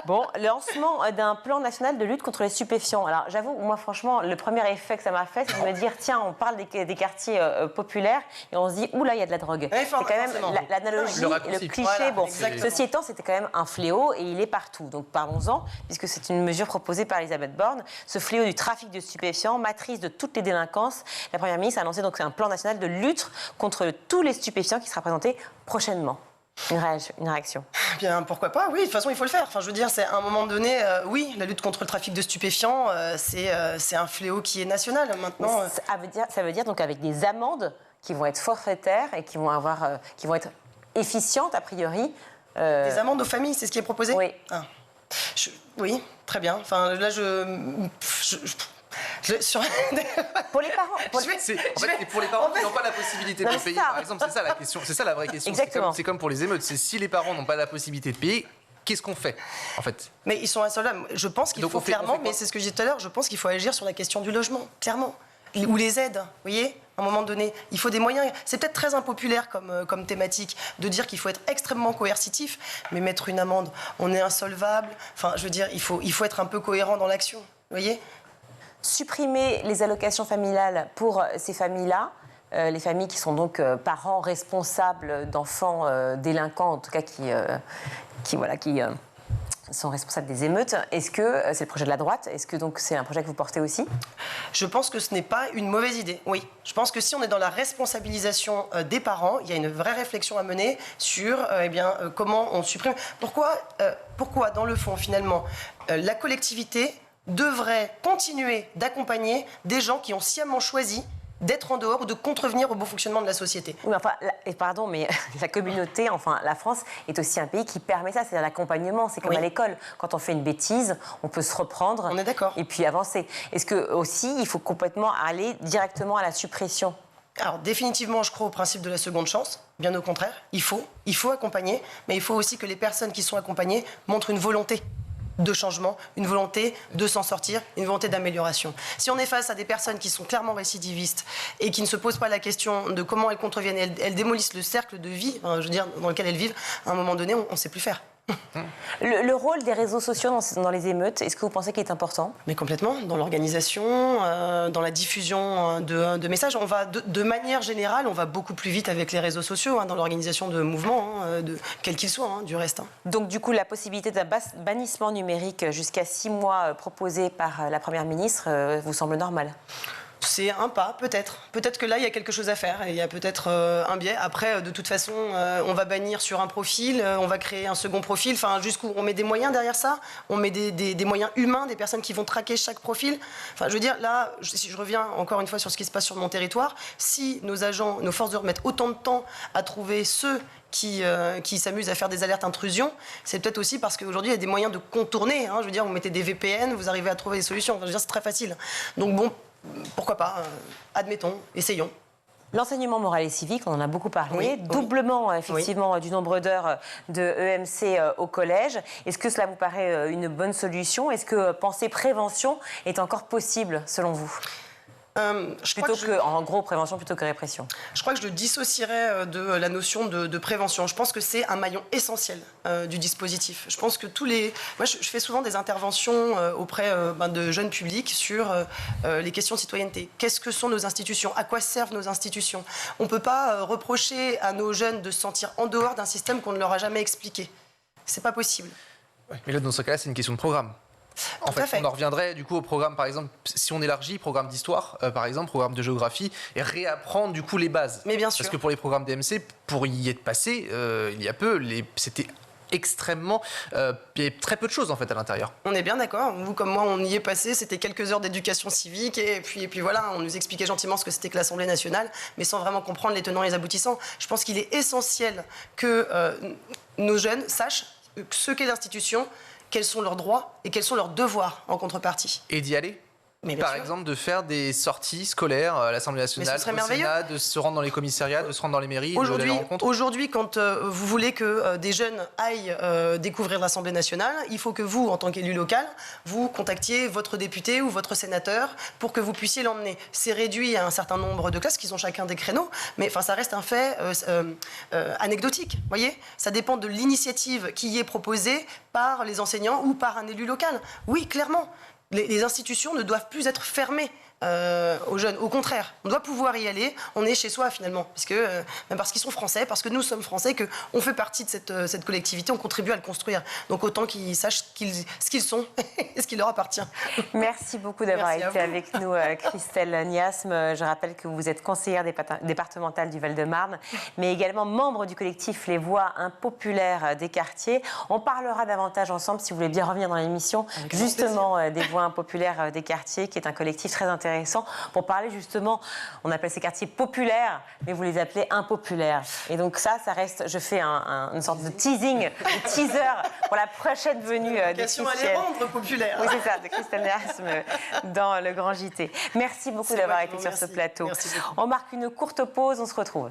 Bon, le lancement d'un plan national de lutte contre les stupéfiants. Alors, j'avoue, moi, franchement, le premier effet que ça m'a fait, c'est de me dire, tiens, on parle des quartiers populaires, et on se dit, oula, il y a de la drogue. C'est quand même l'analogie, le cliché. Voilà, bon, ceci étant, c'était quand même un fléau, et il est partout. Donc, parlons-en, puisque c'est une mesure proposée par Elisabeth Borne. Ce fléau du trafic de stupéfiants, matrice de toutes les délinquances. La Première ministre a annoncé donc un plan national de lutte contre tous les stupéfiants qui sera présenté prochainement. Une réaction. Bien, pourquoi pas, oui, de toute façon, il faut le faire. Enfin, je veux dire, c'est à un moment donné, oui, la lutte contre le trafic de stupéfiants, c'est un fléau qui est national maintenant. Ça veut dire donc avec des amendes qui vont être forfaitaires et qui vont être efficientes, a priori. Des amendes aux familles, c'est ce qui est proposé ? Oui. Ah. Oui, très bien. Enfin, là, Pour les parents. Pour les parents qui n'ont pas la possibilité de payer, par exemple, c'est ça la question. C'est ça la vraie question. C'est comme pour les émeutes. C'est si les parents n'ont pas la possibilité de payer, qu'est-ce qu'on fait, en fait ? Mais ils sont insolvables. Je pense qu'il faut clairement, mais c'est ce que je disais tout à l'heure, je pense qu'il faut agir sur la question du logement, clairement. Ou les aides, vous voyez, à un moment donné. Il faut des moyens. C'est peut-être très impopulaire comme thématique de dire qu'il faut être extrêmement coercitif, mais mettre une amende, on est insolvable. Enfin, je veux dire, il faut être un peu cohérent dans l'action, vous voyez ? Supprimer les allocations familiales pour ces familles-là, les familles qui sont donc parents responsables d'enfants délinquants, en tout cas qui sont responsables des émeutes. Est-ce que c'est le projet de la droite ? Est-ce que donc c'est un projet que vous portez aussi ? Je pense que ce n'est pas une mauvaise idée, oui. Je pense que si on est dans la responsabilisation des parents, il y a une vraie réflexion à mener sur comment on supprime. Pourquoi, dans le fond, finalement, la collectivité devrait continuer d'accompagner des gens qui ont sciemment choisi d'être en dehors ou de contrevenir au bon fonctionnement de la société. Oui, pardon, mais la communauté, la France, est aussi un pays qui permet ça, c'est-à-dire l'accompagnement. C'est comme à l'école. Quand on fait une bêtise, on peut se reprendre. On est d'accord. Et puis avancer. Est-ce que aussi, il faut complètement aller directement à la suppression ? Alors, définitivement, je crois au principe de la seconde chance. Bien au contraire, il faut accompagner, mais il faut aussi que les personnes qui sont accompagnées montrent une volonté de changement, une volonté de s'en sortir, une volonté d'amélioration. Si on est face à des personnes qui sont clairement récidivistes et qui ne se posent pas la question de comment elles contreviennent, elles démolissent le cercle de vie, dans lequel elles vivent, à un moment donné, on ne sait plus faire. Le rôle des réseaux sociaux dans les émeutes, est-ce que vous pensez qu'il est important ? Mais complètement, dans l'organisation, dans la diffusion de messages. On va, de manière générale, on va beaucoup plus vite avec les réseaux sociaux, dans l'organisation de mouvements, quels qu'ils soient, du reste. Donc du coup, la possibilité d'un bannissement numérique jusqu'à 6 mois proposé par la Première ministre vous semble normale ? C'est un pas, peut-être. Peut-être que là, il y a quelque chose à faire et il y a peut-être un biais. Après, de toute façon, on va bannir sur un profil, on va créer un second profil. Enfin, jusqu'où on met des moyens derrière ça. On met des moyens humains, des personnes qui vont traquer chaque profil. Enfin, je veux dire, là, si je reviens encore une fois sur ce qui se passe sur mon territoire, si nos agents, nos forces de l'ordre mettent autant de temps à trouver ceux qui s'amusent à faire des alertes intrusion, c'est peut-être aussi parce qu'aujourd'hui, il y a des moyens de contourner. Hein. Je veux dire, vous mettez des VPN, vous arrivez à trouver des solutions. Enfin, je veux dire, c'est très facile. Donc bon, pourquoi pas, admettons, essayons. L'enseignement moral et civique, on en a beaucoup parlé, Oui, doublement effectivement du nombre d'heures de EMC au collège. Est-ce que cela vous paraît une bonne solution? Est-ce que penser prévention est encore possible selon vous? En gros, prévention plutôt que répression. Je crois que je le dissocierais de la notion de prévention. Je pense que c'est un maillon essentiel du dispositif. Je pense que Moi, je fais souvent des interventions auprès de jeunes publics sur les questions de citoyenneté. Qu'est-ce que sont nos institutions? À quoi servent nos institutions? On ne peut pas reprocher à nos jeunes de se sentir en dehors d'un système qu'on ne leur a jamais expliqué. C'est pas possible. Mais là, dans ce cas-là, c'est une question de programme. En fait, on en reviendrait du coup au programme, par exemple, si on élargit, programme d'histoire, par exemple, programme de géographie, et réapprendre du coup les bases. Mais bien sûr. Parce que pour les programmes DMC, pour y être passé, il y a peu, c'était extrêmement... il y avait très peu de choses en fait à l'intérieur. On est bien d'accord. Vous comme moi, on y est passé. C'était quelques heures d'éducation civique et puis voilà, on nous expliquait gentiment ce que c'était que l'Assemblée nationale, mais sans vraiment comprendre les tenants et les aboutissants. Je pense qu'il est essentiel que nos jeunes sachent ce qu'est l'institution, quels sont leurs droits et quels sont leurs devoirs en contrepartie. Et d'y aller. Par exemple, de faire des sorties scolaires à l'Assemblée nationale, au Sénat, de se rendre dans les commissariats, de se rendre dans les mairies, Aujourd'hui, quand vous voulez que des jeunes aillent découvrir l'Assemblée nationale, il faut que vous, en tant qu'élu local, vous contactiez votre député ou votre sénateur pour que vous puissiez l'emmener. C'est réduit à un certain nombre de classes, qu'ils ont chacun des créneaux, mais ça reste un fait anecdotique. Voyez, ça dépend de l'initiative qui y est proposée par les enseignants ou par un élu local. Oui, clairement. Les institutions ne doivent plus être fermées aux jeunes. Au contraire, on doit pouvoir y aller. On est chez soi finalement, même parce qu'ils sont français, parce que nous sommes français, qu'on fait partie de cette collectivité, on contribue à le construire. Donc autant qu'ils sachent ce qu'ils sont et ce qui leur appartient. Merci beaucoup d'avoir été avec nous, Christelle Niasme. Je rappelle que vous êtes conseillère départementale du Val-de-Marne, mais également membre du collectif Les Voix Impopulaires des quartiers. On parlera davantage ensemble, si vous voulez bien revenir dans l'émission, justement des Voix Impopulaires des quartiers, qui est un collectif très intéressant pour parler justement, on appelle ces quartiers populaires, mais vous les appelez impopulaires. Et donc ça reste, je fais une sorte de teasing, de teaser pour la prochaine venue de Christelle. À les rendre populaires. Oui, c'est ça, de Christelle Niasme dans le Grand JT. Merci beaucoup d'avoir été sur ce plateau. On marque une courte pause, on se retrouve.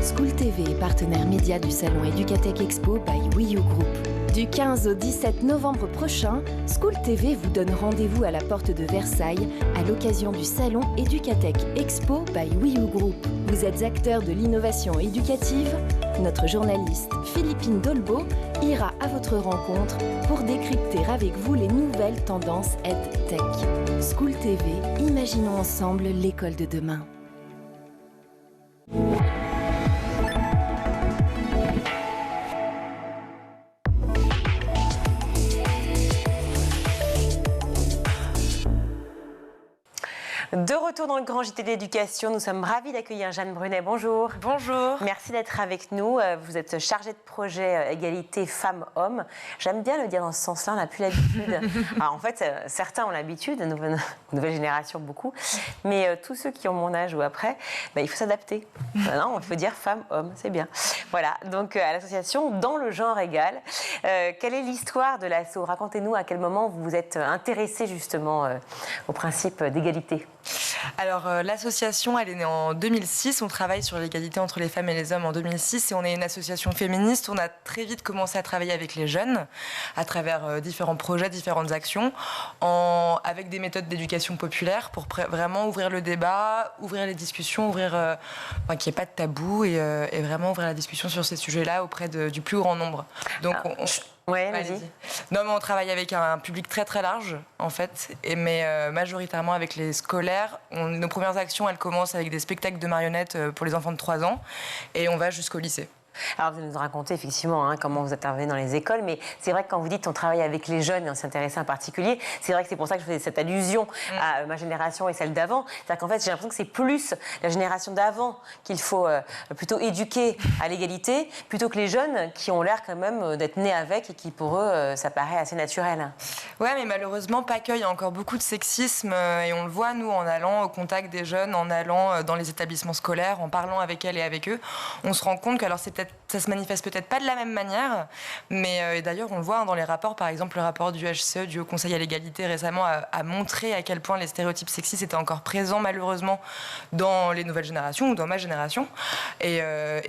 School TV est partenaire média du salon Educatech Expo by Wii U Group. Du 15 au 17 novembre prochain, School TV vous donne rendez-vous à la porte de Versailles à l'occasion du salon Educatech Expo by Wii U Group. Vous êtes acteur de l'innovation éducative? Notre journaliste Philippine Dolbeau ira à votre rencontre pour décrypter avec vous les nouvelles tendances EdTech. School TV, imaginons ensemble l'école de demain. De retour dans le Grand JT de l'Éducation, nous sommes ravis d'accueillir Jeanne Brunet. Bonjour. Bonjour. Merci d'être avec nous. Vous êtes chargée de projet égalité femmes-hommes. J'aime bien le dire dans ce sens-là, on n'a plus l'habitude. Alors, en fait, certains ont l'habitude, nouvelle génération beaucoup, mais tous ceux qui ont mon âge ou après, il faut s'adapter. Non, il faut dire femme-homme, c'est bien. Voilà, donc à l'association Dans le genre égal. Quelle est l'histoire de l'asso? Racontez-nous à quel moment vous vous êtes intéressé justement au principe d'égalité. Alors, l'association, elle est née en 2006. On travaille sur l'égalité entre les femmes et les hommes en 2006 et on est une association féministe. On a très vite commencé à travailler avec les jeunes à travers différents projets, différentes actions, avec des méthodes d'éducation populaire pour vraiment ouvrir le débat, ouvrir les discussions, qu'il n'y ait pas de tabou et vraiment ouvrir la discussion sur ces sujets-là auprès du plus grand nombre. Donc, ouais, vas-y. Non, mais on travaille avec un public très très large, en fait, mais majoritairement avec les scolaires. Nos premières actions, elles commencent avec des spectacles de marionnettes pour les enfants de 3 ans et on va jusqu'au lycée. Alors, vous nous racontez effectivement comment vous intervenez dans les écoles, mais c'est vrai que quand vous dites qu'on travaille avec les jeunes et on s'intéresse à un particulier, c'est vrai que c'est pour ça que je faisais cette allusion à ma génération et celle d'avant. C'est-à-dire qu'en fait, j'ai l'impression que c'est plus la génération d'avant qu'il faut plutôt éduquer à l'égalité, plutôt que les jeunes qui ont l'air quand même d'être nés avec et qui, pour eux, ça paraît assez naturel. Ouais, mais malheureusement, pas que. Il y a encore beaucoup de sexisme et on le voit, nous, en allant au contact des jeunes, en allant dans les établissements scolaires, en parlant avec elles et avec eux, on se rend compte que alors ça se manifeste peut-être pas de la même manière, mais et d'ailleurs on le voit dans les rapports, par exemple le rapport du HCE, du Haut Conseil à l'égalité récemment a montré à quel point les stéréotypes sexistes étaient encore présents malheureusement dans les nouvelles générations ou dans ma génération. Et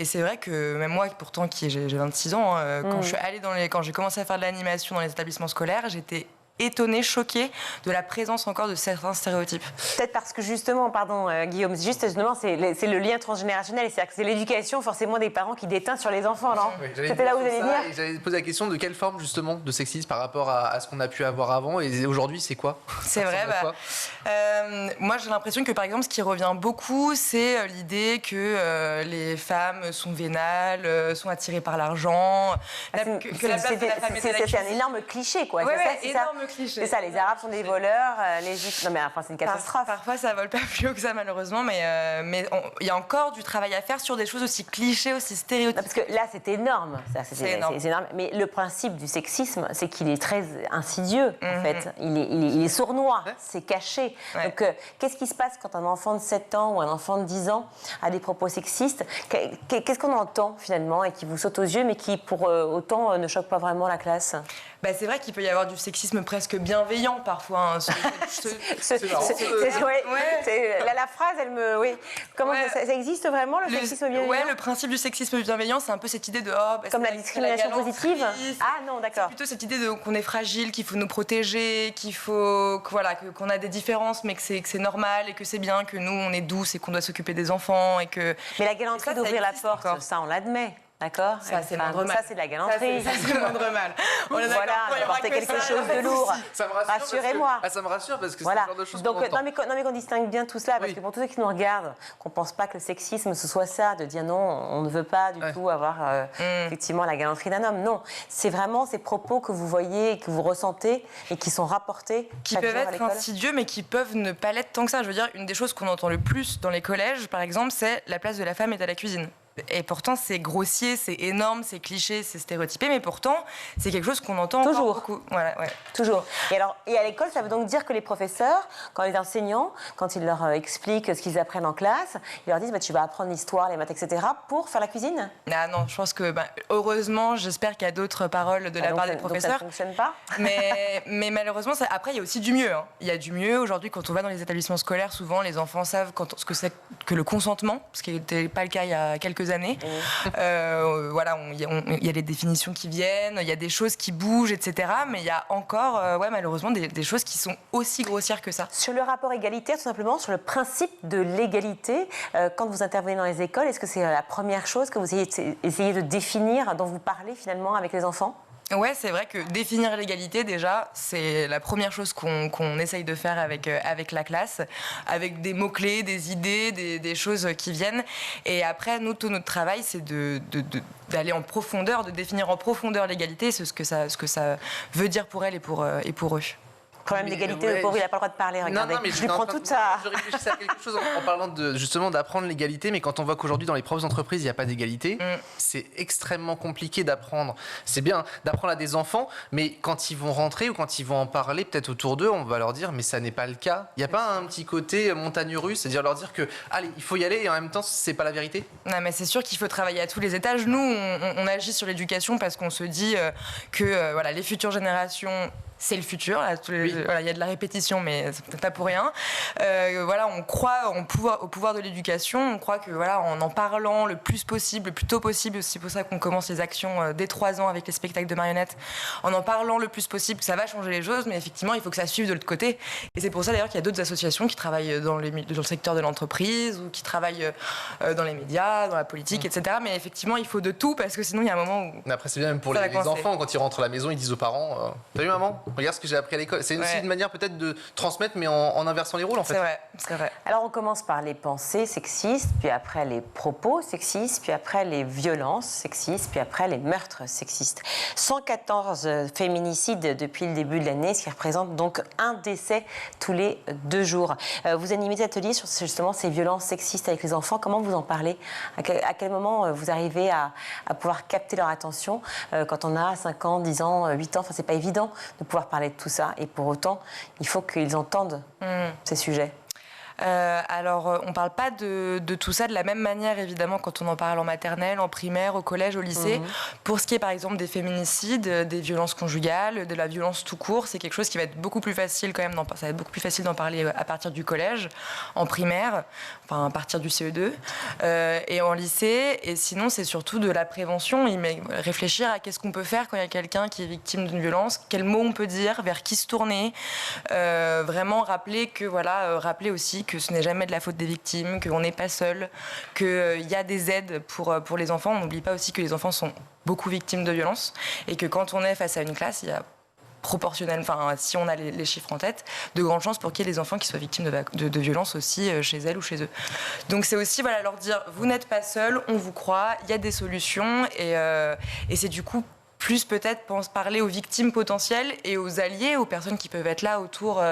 c'est vrai que même moi, pourtant j'ai 26 ans, quand j'ai commencé à faire de l'animation dans les établissements scolaires, j'étais étonnée, choquée de la présence encore de certains stéréotypes. Peut-être parce que justement, pardon Guillaume, justement c'est le lien transgénérationnel, c'est-à-dire que c'est l'éducation forcément des parents qui déteint sur les enfants, non? Oui, c'était là où vous allez venir. J'allais poser la question de quelle forme justement de sexisme par rapport à ce qu'on a pu avoir avant, et aujourd'hui c'est quoi? C'est vrai, moi j'ai l'impression que par exemple ce qui revient beaucoup, c'est l'idée que les femmes sont vénales, sont attirées par l'argent, que la place de la femme est à la cuisine. C'est un énorme cliché, quoi. Ouais, c'est ça. C'est ça, les Arabes sont des voleurs, les Juifs... Non mais enfin c'est une catastrophe. Parfois ça vole pas plus haut que ça malheureusement, mais il y a encore du travail à faire sur des choses aussi clichés, aussi stéréotypées. Non, parce que là c'est énorme, c'est énorme. Mais le principe du sexisme, c'est qu'il est très insidieux en fait. Il est sournois, c'est caché. Ouais. Donc qu'est-ce qui se passe quand un enfant de 7 ans ou un enfant de 10 ans a des propos sexistes? Qu'est-ce qu'on entend finalement et qui vous saute aux yeux, mais qui pour autant ne choque pas vraiment la classe? C'est vrai qu'il peut y avoir du sexisme presque bienveillant parfois. La phrase, elle me... Oui. Comment ça existe vraiment, le sexisme bienveillant? Ouais, le principe du sexisme bienveillant, c'est un peu cette idée de... comme la discrimination positive? Ah non, d'accord. C'est plutôt cette idée qu'on est fragile, qu'il faut nous protéger, qu'il faut... qu'on a des différences, mais que c'est normal et que c'est bien, que nous, on est douce et qu'on doit s'occuper des enfants et que... Mais la galanterie d'ouvrir la porte, encore. Ça, on l'admet. D'accord. Ça, c'est moindre mal. Ça, c'est de la galanterie. Ça, c'est moindre mal. Voilà, porter quelque chose de lourd. Ça me rassure. Rassurez-moi. Ça me rassure parce que c'est voilà. le genre de choses Donc, qu'on entend. non, mais qu'on distingue bien tout cela, parce que pour tous ceux qui nous regardent, qu'on ne pense pas que le sexisme, ce soit ça, de dire non, on ne veut pas du tout avoir effectivement la galanterie d'un homme. Non, c'est vraiment ces propos que vous voyez, que vous ressentez et qui sont rapportés qui peuvent être insidieux, mais qui peuvent ne pas l'être tant que ça. Je veux dire, une des choses qu'on entend le plus dans les collèges, par exemple, c'est la place de la femme est à la cuisine. Et pourtant, c'est grossier, c'est énorme, c'est cliché, c'est stéréotypé, mais pourtant, c'est quelque chose qu'on entend toujours. Encore beaucoup. Voilà, ouais. Toujours. Et à l'école, ça veut donc dire que les professeurs, quand les enseignants, quand ils leur expliquent ce qu'ils apprennent en classe, ils leur disent tu vas apprendre l'histoire, les maths, etc. pour faire la cuisine? Ah non, je pense que, heureusement, j'espère qu'il y a d'autres paroles de la part des professeurs. Donc ça ne fonctionne pas. Mais malheureusement, après, il y a aussi du mieux. Il y a du mieux. Aujourd'hui, quand on va dans les établissements scolaires, souvent, les enfants savent ce que c'est que le consentement, ce qui n'était pas le cas il y a quelques années. Il y a les définitions qui viennent, il y a des choses qui bougent, etc. Mais il y a encore, malheureusement, des choses qui sont aussi grossières que ça. Sur le rapport égalitaire, tout simplement, sur le principe de l'égalité, quand vous intervenez dans les écoles, est-ce que c'est la première chose que vous essayez de définir, dont vous parlez finalement avec les enfants? Ouais, c'est vrai que définir l'égalité, déjà, c'est la première chose qu'on essaye de faire avec la classe, avec des mots-clés, des idées, des choses qui viennent. Et après, nous, tout notre travail, c'est d'aller en profondeur, de définir en profondeur l'égalité, ce que ça veut dire pour elle et pour eux. Problème d'égalité, le pauvre, il n'a pas le droit de parler. Regardez. Non, mais je lui prends tout ça. Je réfléchissais à quelque chose en parlant justement d'apprendre l'égalité, mais quand on voit qu'aujourd'hui dans les propres entreprises il n'y a pas d'égalité, c'est extrêmement compliqué d'apprendre. C'est bien d'apprendre à des enfants, mais quand ils vont rentrer ou quand ils vont en parler peut-être autour d'eux, on va leur dire mais ça n'est pas le cas. Il n'y a pas un petit côté montagne russe, c'est-à-dire leur dire que allez, il faut y aller et en même temps c'est pas la vérité. Non, mais c'est sûr qu'il faut travailler à tous les étages. Nous, on agit sur l'éducation parce qu'on se dit que les futures générations, c'est le futur. Il y a de la répétition, mais c'est peut-être pas pour rien. On croit au pouvoir de l'éducation. On croit que en parlant le plus possible, le plus tôt possible, c'est pour ça qu'on commence les actions dès 3 ans avec les spectacles de marionnettes. En parlant le plus possible, ça va changer les choses, mais effectivement, il faut que ça suive de l'autre côté. Et c'est pour ça d'ailleurs qu'il y a d'autres associations qui travaillent dans le secteur de l'entreprise ou qui travaillent dans les médias, dans la politique, etc. Mais effectivement, il faut de tout parce que sinon, il y a un moment où. Mais après, c'est bien même pour les enfants quand ils rentrent à la maison, ils disent aux parents "Salut maman." Regarde ce que j'ai appris à l'école. C'est aussi Ouais. une manière peut-être de transmettre, mais en inversant les rôles, en fait. C'est vrai. Alors on commence par les pensées sexistes, puis après les propos sexistes, puis après les violences sexistes, puis après les meurtres sexistes. 114 féminicides depuis le début de l'année, ce qui représente donc un décès tous les 2 jours. Vous animez des ateliers sur justement ces violences sexistes avec les enfants. Comment vous en parlez ? À quel moment vous arrivez à pouvoir capter leur attention quand on a 5 ans, 10 ans, 8 ans ? Enfin, c'est pas évident de pouvoir parler de tout ça. Et pour autant, il faut qu'ils entendent ces sujets. Alors, on ne parle pas de tout ça de la même manière, évidemment, quand on en parle en maternelle, en primaire, au collège, au lycée. Pour ce qui est, par exemple, des féminicides, des violences conjugales, de la violence tout court, c'est quelque chose qui va être beaucoup plus facile quand même. Ça va être beaucoup plus facile d'en parler à partir du collège, en primaire, enfin à partir du CE2, et en lycée. Et sinon, c'est surtout de la prévention. Réfléchir à qu'est-ce qu'on peut faire quand il y a quelqu'un qui est victime d'une violence, quels mots on peut dire, vers qui se tourner. Vraiment rappeler rappeler aussi que ce n'est jamais de la faute des victimes, qu'on n'est pas seul, qu'il y a des aides pour les enfants. On n'oublie pas aussi que les enfants sont beaucoup victimes de violences et que quand on est face à une classe, il y a si on a les chiffres en tête, de grandes chances pour qu'il y ait des enfants qui soient victimes de violences aussi chez elles ou chez eux. Donc c'est aussi leur dire, vous n'êtes pas seuls, on vous croit, il y a des solutions et c'est du coup plus peut-être parler aux victimes potentielles et aux alliés, aux personnes qui peuvent être là autour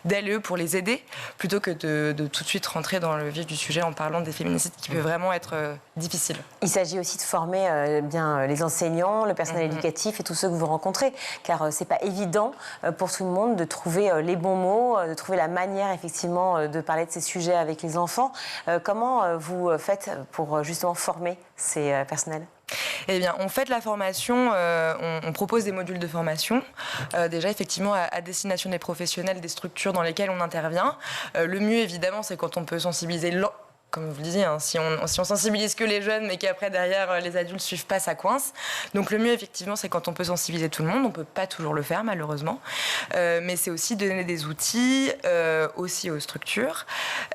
d'elles pour les aider, plutôt que de tout de suite rentrer dans le vif du sujet en parlant des féminicides qui peut vraiment être difficile. Il s'agit aussi de former les enseignants, le personnel éducatif et tous ceux que vous rencontrez, car c'est pas évident pour tout le monde de trouver les bons mots, de trouver la manière effectivement de parler de ces sujets avec les enfants. Comment vous faites pour justement former ces personnels ? Eh bien, on fait de la formation, on propose des modules de formation, déjà effectivement à destination des professionnels, des structures dans lesquelles on intervient. Le mieux, évidemment, c'est quand on peut sensibiliser comme vous le disiez, si on sensibilise que les jeunes, mais qu'après, derrière, les adultes ne suivent pas, ça coince. Donc le mieux, effectivement, c'est quand on peut sensibiliser tout le monde. On ne peut pas toujours le faire, malheureusement. Mais c'est aussi donner des outils, aussi aux structures.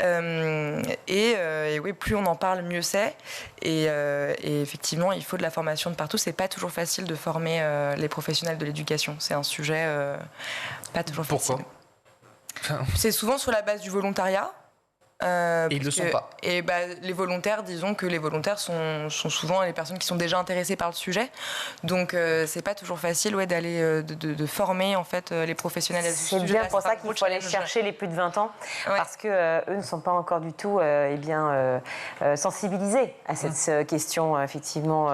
Et oui, plus on en parle, mieux c'est. Et effectivement, il faut de la formation de partout. Ce n'est pas toujours facile de former les professionnels de l'éducation. C'est un sujet pas toujours facile. Pourquoi ? C'est souvent sur la base du volontariat. Et ils ne le sont pas. Et les volontaires, disons que les volontaires sont souvent les personnes qui sont déjà intéressées par le sujet. Donc, c'est pas toujours facile d'aller de former en fait, les professionnels à ce sujet. C'est bien pour ça qu'il faut aller chercher les plus de 20 ans, parce qu'eux ne sont pas encore du tout sensibilisés à cette question effectivement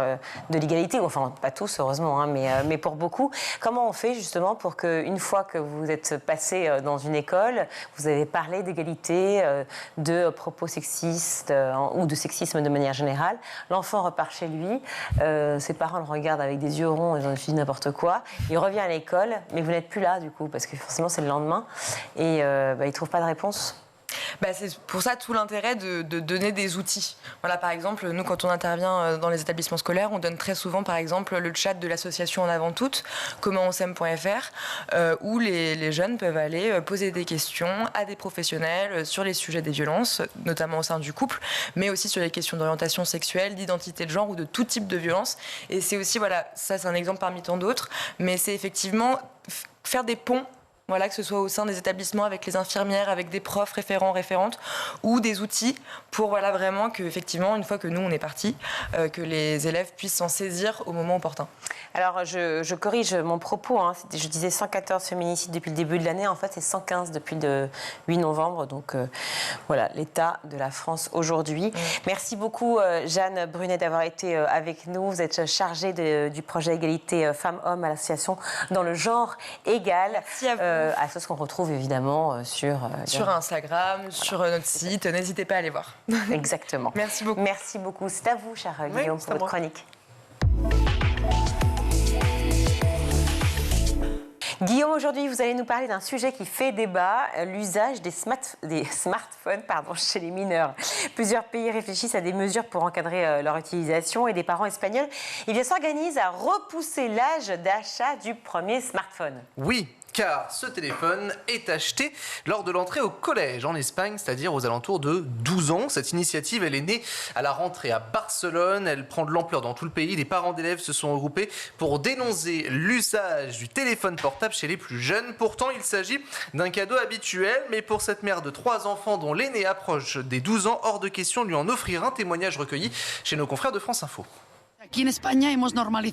de l'égalité. Enfin, pas tous, heureusement, hein, mais pour beaucoup. Comment on fait justement pour qu'une fois que vous êtes passé dans une école, vous avez parlé d'égalité, de propos sexistes ou de sexisme de manière générale. L'enfant repart chez lui, ses parents le regardent avec des yeux ronds, ils ont dit n'importe quoi. Il revient à l'école, mais vous n'êtes plus là du coup, parce que forcément c'est le lendemain, et il ne trouve pas de réponse. C'est pour ça tout l'intérêt de donner des outils. Voilà, par exemple, nous, quand on intervient dans les établissements scolaires, on donne très souvent, par exemple, le chat de l'association En Avant Toutes, commentonsaime.fr, où les jeunes peuvent aller poser des questions à des professionnels sur les sujets des violences, notamment au sein du couple, mais aussi sur les questions d'orientation sexuelle, d'identité de genre ou de tout type de violence. Et c'est aussi, ça c'est un exemple parmi tant d'autres, mais c'est effectivement faire des ponts. Voilà, que ce soit au sein des établissements avec les infirmières, avec des profs, référents, référentes, ou des outils pour vraiment que, effectivement, une fois que nous on est partis, que les élèves puissent s'en saisir au moment opportun. Alors, je corrige mon propos. Hein. Je disais 114 féminicides depuis le début de l'année. En fait, c'est 115 depuis le 8 novembre. Donc, voilà, l'état de la France aujourd'hui. Merci beaucoup, Jeanne Brunet, d'avoir été avec nous. Vous êtes chargée du projet Égalité Femmes-Hommes à l'association Dans le genre égal. Merci à vous. À ce qu'on retrouve évidemment sur Instagram, sur notre site. N'hésitez pas à aller voir. Exactement. Merci beaucoup. Merci beaucoup. C'est à vous, cher Guillaume, pour votre chronique. Guillaume, aujourd'hui, vous allez nous parler d'un sujet qui fait débat, l'usage des smartphones chez les mineurs. Plusieurs pays réfléchissent à des mesures pour encadrer leur utilisation et des parents espagnols s'organisent à repousser l'âge d'achat du premier smartphone. Oui, car ce téléphone est acheté lors de l'entrée au collège en Espagne, c'est-à-dire aux alentours de 12 ans. Cette initiative, elle est née à la rentrée à Barcelone, elle prend de l'ampleur dans tout le pays. Les parents d'élèves se sont regroupés pour dénoncer l'usage du téléphone portable chez les plus jeunes. Pourtant, il s'agit d'un cadeau habituel, mais pour cette mère de 3 enfants dont l'aîné approche des 12 ans, hors de question de lui en offrir un. Témoignage recueilli chez nos confrères de France Info.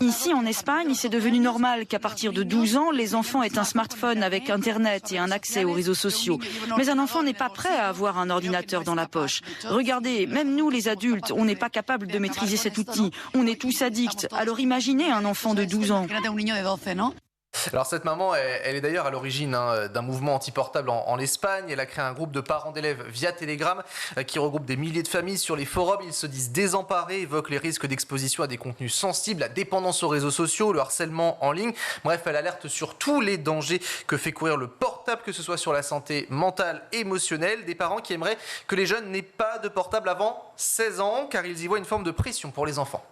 Ici, en Espagne, c'est devenu normal qu'à partir de 12 ans, les enfants aient un smartphone avec Internet et un accès aux réseaux sociaux. Mais un enfant n'est pas prêt à avoir un ordinateur dans la poche. Regardez, même nous, les adultes, on n'est pas capable de maîtriser cet outil. On est tous addicts. Alors imaginez un enfant de 12 ans. Alors cette maman, elle est d'ailleurs à l'origine d'un mouvement anti-portable en Espagne. Elle a créé un groupe de parents d'élèves via Telegram qui regroupe des milliers de familles sur les forums. Ils se disent désemparés, évoquent les risques d'exposition à des contenus sensibles, la dépendance aux réseaux sociaux, le harcèlement en ligne. Bref, elle alerte sur tous les dangers que fait courir le portable, que ce soit sur la santé mentale, émotionnelle. Des parents qui aimeraient que les jeunes n'aient pas de portable avant 16 ans car ils y voient une forme de pression pour les enfants.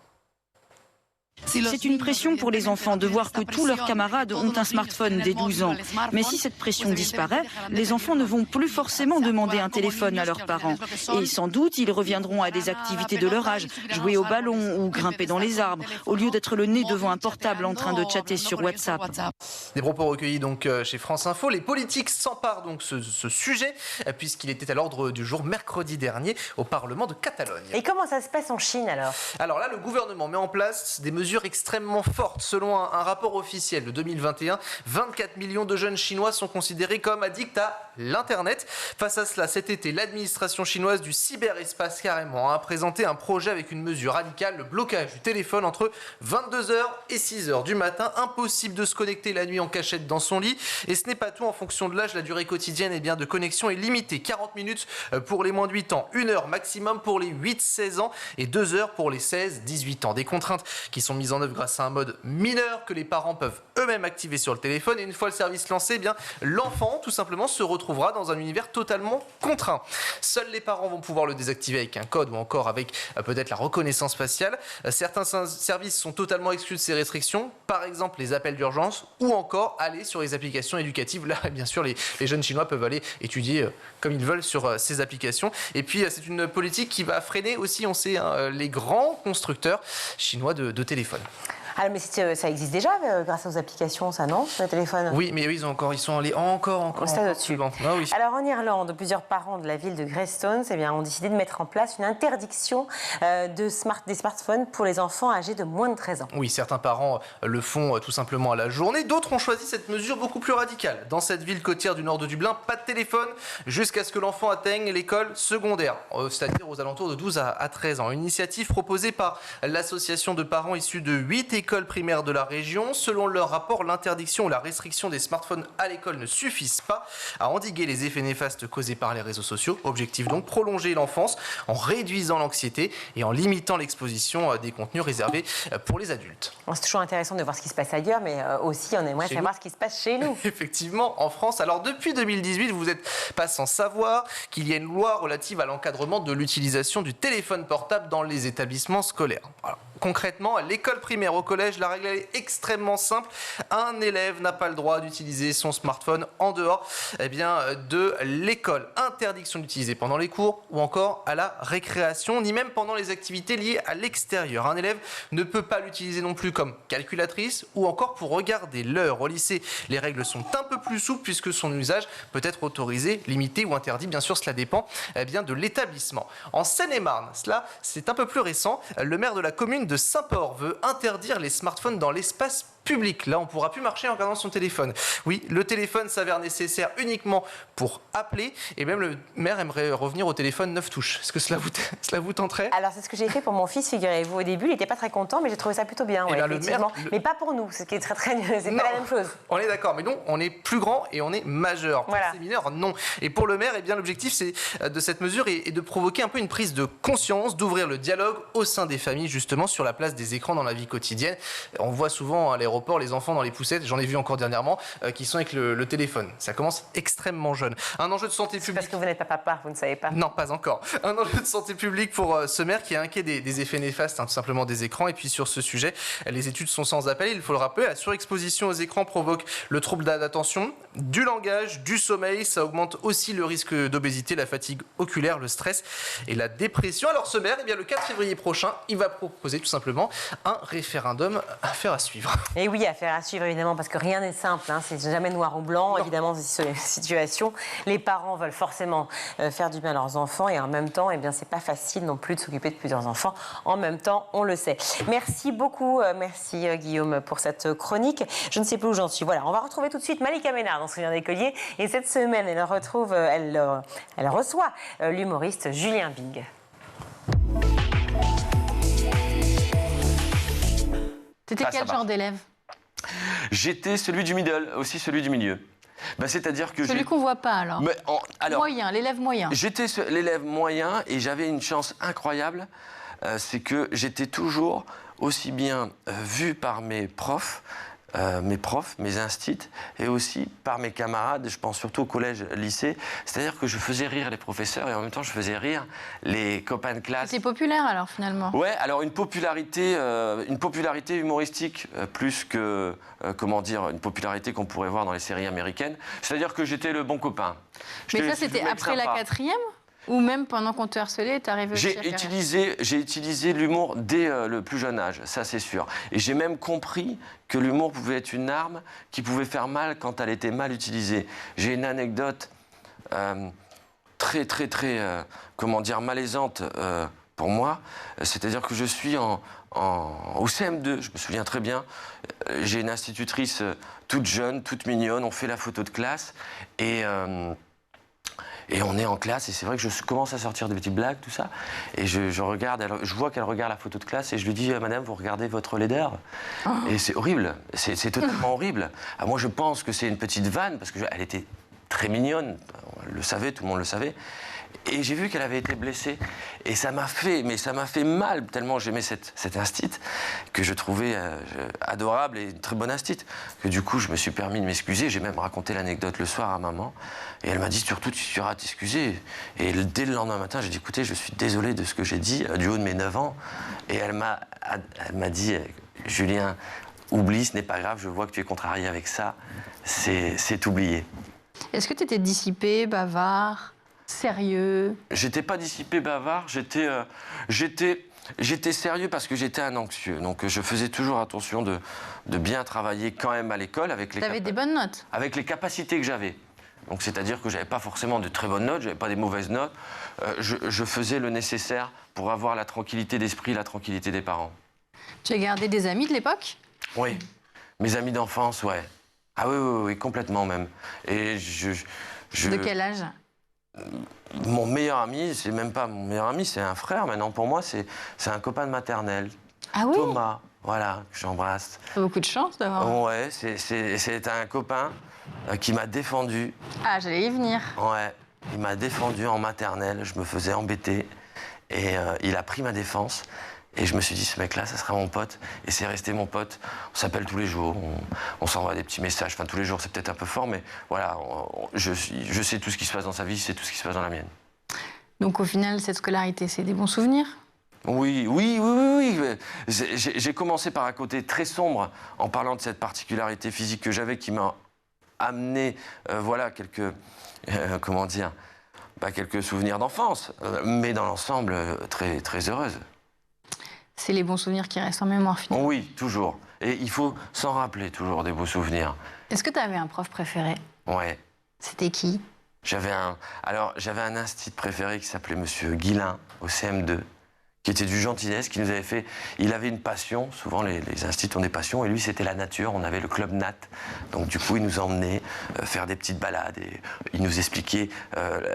C'est une pression pour les enfants de voir que tous leurs camarades ont un smartphone dès 12 ans. Mais si cette pression disparaît, les enfants ne vont plus forcément demander un téléphone à leurs parents. Et sans doute, ils reviendront à des activités de leur âge, jouer au ballon ou grimper dans les arbres, au lieu d'être le nez devant un portable en train de chatter sur WhatsApp. Des propos recueillis donc chez France Info. Les politiques s'emparent donc ce sujet, puisqu'il était à l'ordre du jour mercredi dernier au Parlement de Catalogne. Et comment ça se passe en Chine alors ? Alors là, le gouvernement met en place des mesures extrêmement fortes. Selon un rapport officiel de 2021, 24 millions de jeunes Chinois sont considérés comme addicts à l'Internet. Face à cela, cet été, l'administration chinoise du cyberespace carrément a présenté un projet avec une mesure radicale, le blocage du téléphone entre 22h et 6h du matin. Impossible de se connecter la nuit en cachette dans son lit. Et ce n'est pas tout, en fonction de l'âge, la durée quotidienne de connexion est limitée. 40 minutes pour les moins de 8 ans, 1 heure maximum pour les 8-16 ans et 2 heures pour les 16-18 ans. Des contraintes qui sont mises en œuvre grâce à un mode mineur que les parents peuvent eux-mêmes activer sur le téléphone. Et une fois le service lancé, l'enfant tout simplement se retrouvera dans un univers totalement contraint. Seuls les parents vont pouvoir le désactiver avec un code ou encore avec peut-être la reconnaissance faciale. Certains services sont totalement exclus de ces restrictions, par exemple les appels d'urgence ou encore aller sur les applications éducatives. Là, bien sûr, les jeunes Chinois peuvent aller étudier comme ils veulent sur ces applications. Et puis, c'est une politique qui va freiner aussi, on sait, les grands constructeurs chinois de téléphones. Ah, mais ça existe déjà grâce aux applications, ça, non, sur le téléphone ? Oui, mais ils sont allés encore au stade au-dessus. Ah, oui. Alors, en Irlande, plusieurs parents de la ville de Greystones ont décidé de mettre en place une interdiction des smartphones pour les enfants âgés de moins de 13 ans. Oui, certains parents le font tout simplement à la journée. D'autres ont choisi cette mesure beaucoup plus radicale. Dans cette ville côtière du nord de Dublin, pas de téléphone jusqu'à ce que l'enfant atteigne l'école secondaire, c'est-à-dire aux alentours de 12 à 13 ans. Une initiative proposée par l'association de parents issus de 8 écoles primaires de la région. Selon leur rapport, l'interdiction ou la restriction des smartphones à l'école ne suffisent pas à endiguer les effets néfastes causés par les réseaux sociaux. Objectif donc, prolonger l'enfance en réduisant l'anxiété et en limitant l'exposition des contenus réservés pour les adultes. C'est toujours intéressant de voir ce qui se passe ailleurs, mais aussi on aimerait savoir ce qui se passe chez nous. Effectivement, en France. Alors depuis 2018, vous n'êtes pas sans savoir qu'il y a une loi relative à l'encadrement de l'utilisation du téléphone portable dans les établissements scolaires. Alors, concrètement, à l'école primaire, au collège, la règle est extrêmement simple. Un élève n'a pas le droit d'utiliser son smartphone en dehors de l'école. Interdiction d'utiliser pendant les cours ou encore à la récréation, ni même pendant les activités liées à l'extérieur. Un élève ne peut pas l'utiliser non plus comme calculatrice ou encore pour regarder l'heure. Au lycée, les règles sont un peu plus souples puisque son usage peut être autorisé, limité ou interdit. Bien sûr, cela dépend de l'établissement. En Seine-et-Marne, c'est un peu plus récent. Le maire de la commune de Saint-Port veut interdire les smartphones dans l'espace public. Là, on ne pourra plus marcher en regardant son téléphone. Oui, le téléphone s'avère nécessaire uniquement pour appeler et même le maire aimerait revenir au téléphone 9 touches. Est-ce que cela vous tenterait ? Alors, c'est ce que j'ai fait pour mon fils, figurez-vous. Au début, il n'était pas très content, mais j'ai trouvé ça plutôt bien, effectivement. Mais pas pour nous, ce qui est c'est pas la même chose. On est d'accord, mais non, on est plus grand et on est majeur. Pour ces mineurs, non. Et pour le maire, l'objectif de cette mesure est de provoquer un peu une prise de conscience, d'ouvrir le dialogue au sein des familles, justement, sur la place des écrans dans la vie quotidienne. On voit souvent les l'aéroport, les enfants dans les poussettes, j'en ai vu encore dernièrement, qui sont avec le téléphone. Ça commence extrêmement jeune. Un enjeu de santé publique. Parce que vous n'êtes pas papa, vous ne savez pas. Non, pas encore. Un enjeu de santé publique pour ce maire qui est inquiet des effets néfastes, tout simplement des écrans. Et puis sur ce sujet, les études sont sans appel. Il faut le rappeler, la surexposition aux écrans provoque le trouble d'attention, du langage, du sommeil. Ça augmente aussi le risque d'obésité, la fatigue oculaire, le stress et la dépression. Alors ce maire, le 4 février prochain, il va proposer tout simplement un référendum à faire à suivre. Et oui, à faire à suivre évidemment, parce que rien n'est simple, hein, c'est jamais noir ou blanc. Non. Évidemment, c'est une situation. Les parents veulent forcément faire du bien à leurs enfants et en même temps, c'est pas facile non plus de s'occuper de plusieurs enfants en même temps, on le sait. Merci beaucoup, merci Guillaume pour cette chronique. Je ne sais plus où j'en suis. Voilà, on va retrouver tout de suite Malika Ménard dans Souvenirs d'écolier et cette semaine, elle reçoit l'humoriste Julien Bing. T'étais quel genre d'élève? J'étais celui du middle, aussi celui du milieu. C'est-à-dire que celui qu'on voit pas alors. Moyen, l'élève moyen. J'étais l'élève moyen et j'avais une chance incroyable, c'est que j'étais toujours aussi bien vu par mes profs, mes instits, et aussi par mes camarades, je pense surtout au collège, lycée. C'est-à-dire que je faisais rire les professeurs et en même temps je faisais rire les copains de classe. C'était populaire alors finalement. Ouais, alors une popularité humoristique plus que, une popularité qu'on pourrait voir dans les séries américaines. C'est-à-dire que j'étais le bon copain. Mais ça c'était après la 4e ? Ou même pendant qu'on te harcelait, t'arrivais aussi à faire... J'ai utilisé l'humour dès le plus jeune âge, ça c'est sûr. Et j'ai même compris que l'humour pouvait être une arme qui pouvait faire mal quand elle était mal utilisée. J'ai une anecdote très malaisante pour moi. C'est-à-dire que je suis au CM2, je me souviens très bien. J'ai une institutrice toute jeune, toute mignonne, on fait la photo de classe et on est en classe, et c'est vrai que je commence à sortir des petites blagues, tout ça. Et je regarde, je vois qu'elle regarde la photo de classe, et je lui dis, madame, vous regardez votre laideur. Oh. Et c'est horrible, c'est totalement horrible. Moi, je pense que c'est une petite vanne, parce qu'elle était très mignonne, on le savait, tout le monde le savait. Et j'ai vu qu'elle avait été blessée. Et ça m'a fait mal, tellement j'aimais cette instit, que je trouvais adorable et une très bonne instit. Que du coup, je me suis permis de m'excuser. J'ai même raconté l'anecdote le soir à maman. Et elle m'a dit, surtout, tu iras t'excuser. Et dès le lendemain matin, j'ai dit, écoutez, je suis désolé de ce que j'ai dit, du haut de mes 9 ans. Et elle m'a dit, Julien, oublie, ce n'est pas grave, je vois que tu es contrarié avec ça. C'est oublié. Est-ce que tu étais dissipé, bavard ? Sérieux? J'étais pas dissipé, bavard, j'étais sérieux parce que j'étais un anxieux. Donc je faisais toujours attention de bien travailler quand même à l'école. T'avais des bonnes notes? Avec les capacités que j'avais. Donc c'est-à-dire que j'avais pas forcément de très bonnes notes, j'avais pas des mauvaises notes. Je faisais le nécessaire pour avoir la tranquillité d'esprit, la tranquillité des parents. Tu as gardé des amis de l'époque? Oui, mes amis d'enfance, ouais. Ah oui, complètement même. Et De quel âge? Mon meilleur ami, c'est même pas mon meilleur ami, c'est un frère maintenant pour moi, c'est un copain de maternelle. Ah oui? Thomas, voilà, que j'embrasse. T'as beaucoup de chance d'avoir. Ouais, c'est un copain qui m'a défendu. Ah, j'allais y venir. Ouais, il m'a défendu en maternelle, je me faisais embêter et il a pris ma défense. Et je me suis dit, ce mec-là, ça sera mon pote. Et c'est resté mon pote. On s'appelle tous les jours, on s'envoie des petits messages. Enfin, tous les jours, c'est peut-être un peu fort, mais voilà, je sais tout ce qui se passe dans sa vie, je sais tout ce qui se passe dans la mienne. Donc au final, cette scolarité, c'est des bons souvenirs? Oui. J'ai commencé par un côté très sombre en parlant de cette particularité physique que j'avais qui m'a amené, quelques souvenirs d'enfance, mais dans l'ensemble, très, très heureuse. C'est les bons souvenirs qui restent en mémoire, finalement. Oui, toujours. Et il faut s'en rappeler toujours des beaux souvenirs. Est-ce que tu avais un prof préféré? Ouais. C'était qui? J'avais un instit préféré qui s'appelait Monsieur Guillain, au CM2, qui était du gentilesse, qui nous avait fait... Il avait une passion, souvent les instits ont des passions, et lui c'était la nature, on avait le club nat. Donc du coup il nous emmenait faire des petites balades, et il nous expliquait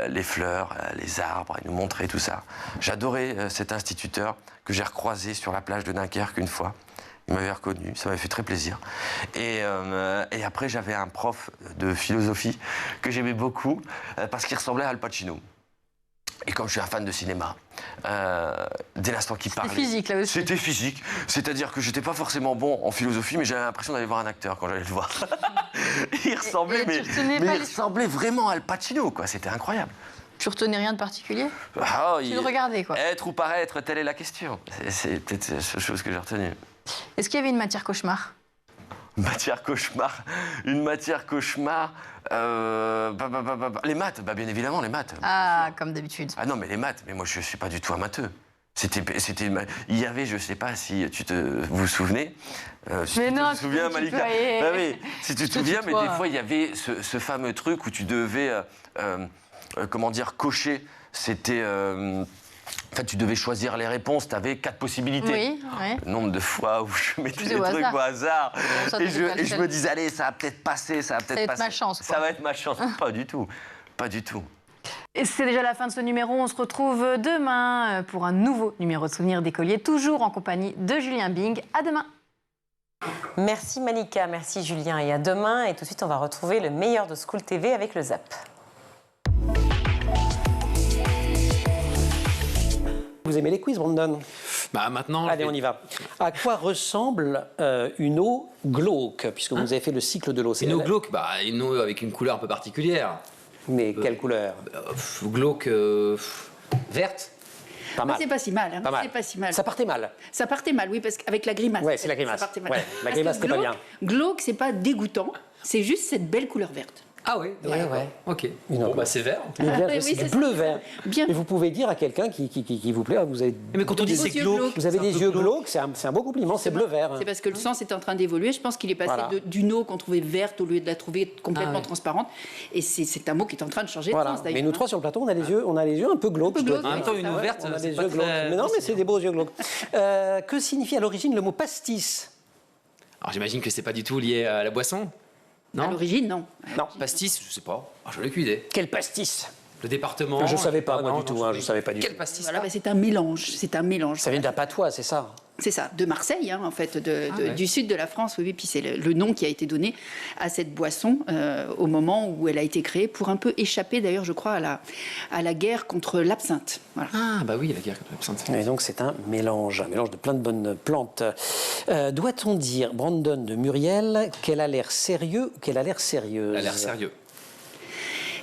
les fleurs, les arbres, il nous montrait tout ça. J'adorais cet instituteur que j'ai recroisé sur la plage de Dunkerque une fois. Il m'avait reconnu, ça m'avait fait très plaisir. Et après j'avais un prof de philosophie que j'aimais beaucoup, parce qu'il ressemblait à Al Pacino. Et comme je suis un fan de cinéma, dès l'instant qu'il parlait. C'était physique, là aussi. C'était physique. C'est-à-dire que j'étais pas forcément bon en philosophie, mais j'avais l'impression d'aller voir un acteur quand j'allais le voir. Il ressemblait, mais il ressemblait vraiment à Al Pacino, quoi. C'était incroyable. Tu retenais rien de particulier? Tu le regardais, quoi. Être ou paraître, telle est la question. C'est peut-être la seule chose que j'ai retenue. Est-ce qu'il y avait une matière cauchemar? Matière cauchemar. Une matière cauchemar. Les maths, bien évidemment, les maths. Ah, comme d'habitude. Ah non, mais les maths, mais moi je suis pas du tout amateur. Il y avait, je sais pas si vous vous souvenez. Si mais tu non, te souviens, Malika. Oui, si tu te souviens, mais des fois il y avait ce fameux truc où tu devais, cocher. C'était. En fait, tu devais choisir les réponses, tu avais 4 possibilités. Oui, ouais. Le nombre de fois où je mettais les trucs au hasard. Bon, et je me disais, allez, ça va peut-être passer, ça va peut-être passer. Ça va être ma chance, quoi. Ça va être ma chance. Pas du tout. Pas du tout. Et c'est déjà la fin de ce numéro. On se retrouve demain pour un nouveau numéro de Souvenirs d'écoliers, toujours en compagnie de Julien Bing. À demain. Merci Malika, merci Julien. Et à demain. Et tout de suite, on va retrouver le meilleur de School TV avec le Zap. Vous aimez les quiz, Brandon? Maintenant... Allez, on y va. À quoi ressemble une eau glauque, puisque vous avez fait le cycle de l'eau? Une eau glauque, une eau avec une couleur un peu particulière. Mais quelle couleur? Glauque verte. Pas mal. C'est pas si mal. Pas mal. C'est pas si mal. Ça partait mal. Ça partait mal, oui, parce qu'avec la grimace. Ouais, c'est la grimace. Ça partait mal. Ouais, la grimace, c'était pas bien. Glauque, c'est pas dégoûtant, c'est juste cette belle couleur verte. Ah oui, ouais. Ok. C'est vert. C'est bleu-vert. Bien. Et vous pouvez dire à quelqu'un qui vous plaît, vous avez. Mais quand on dit c'est glauque, vous avez des yeux glauques, c'est un beau compliment, c'est bleu-vert. C'est parce que le sens est en train d'évoluer. Je pense qu'il est passé d'une eau qu'on trouvait verte au lieu de la trouver complètement transparente. Et c'est un mot qui est en train de changer de sens. Mais nous trois sur le plateau, on a les yeux un peu glauques. En même temps, une eau verte, on a des yeux glauques. Mais non, mais c'est des beaux yeux glauques. Que signifie à l'origine le mot pastis? Alors j'imagine que c'est pas du tout lié à la boisson. Non. À l'origine, non. Non. Pastis, je sais pas. J'en ai aucune idée. Quel pastis? Le département. Je savais pas, moi, du tout. Je savais pas du tout. Quel pastis? Voilà, c'est un mélange. C'est un mélange. Ça vient d'un patois, c'est ça? C'est ça, de Marseille, en fait, du sud de la France. Oui, puis c'est le nom qui a été donné à cette boisson au moment où elle a été créée, pour un peu échapper, d'ailleurs, je crois, à la guerre contre l'absinthe. Voilà. Ah, bah oui, la guerre contre l'absinthe. Et donc, c'est un mélange de plein de bonnes plantes. Doit-on dire, Brandon de Muriel, qu'elle a l'air sérieux ou qu'elle a l'air sérieuse? Elle a l'air sérieux.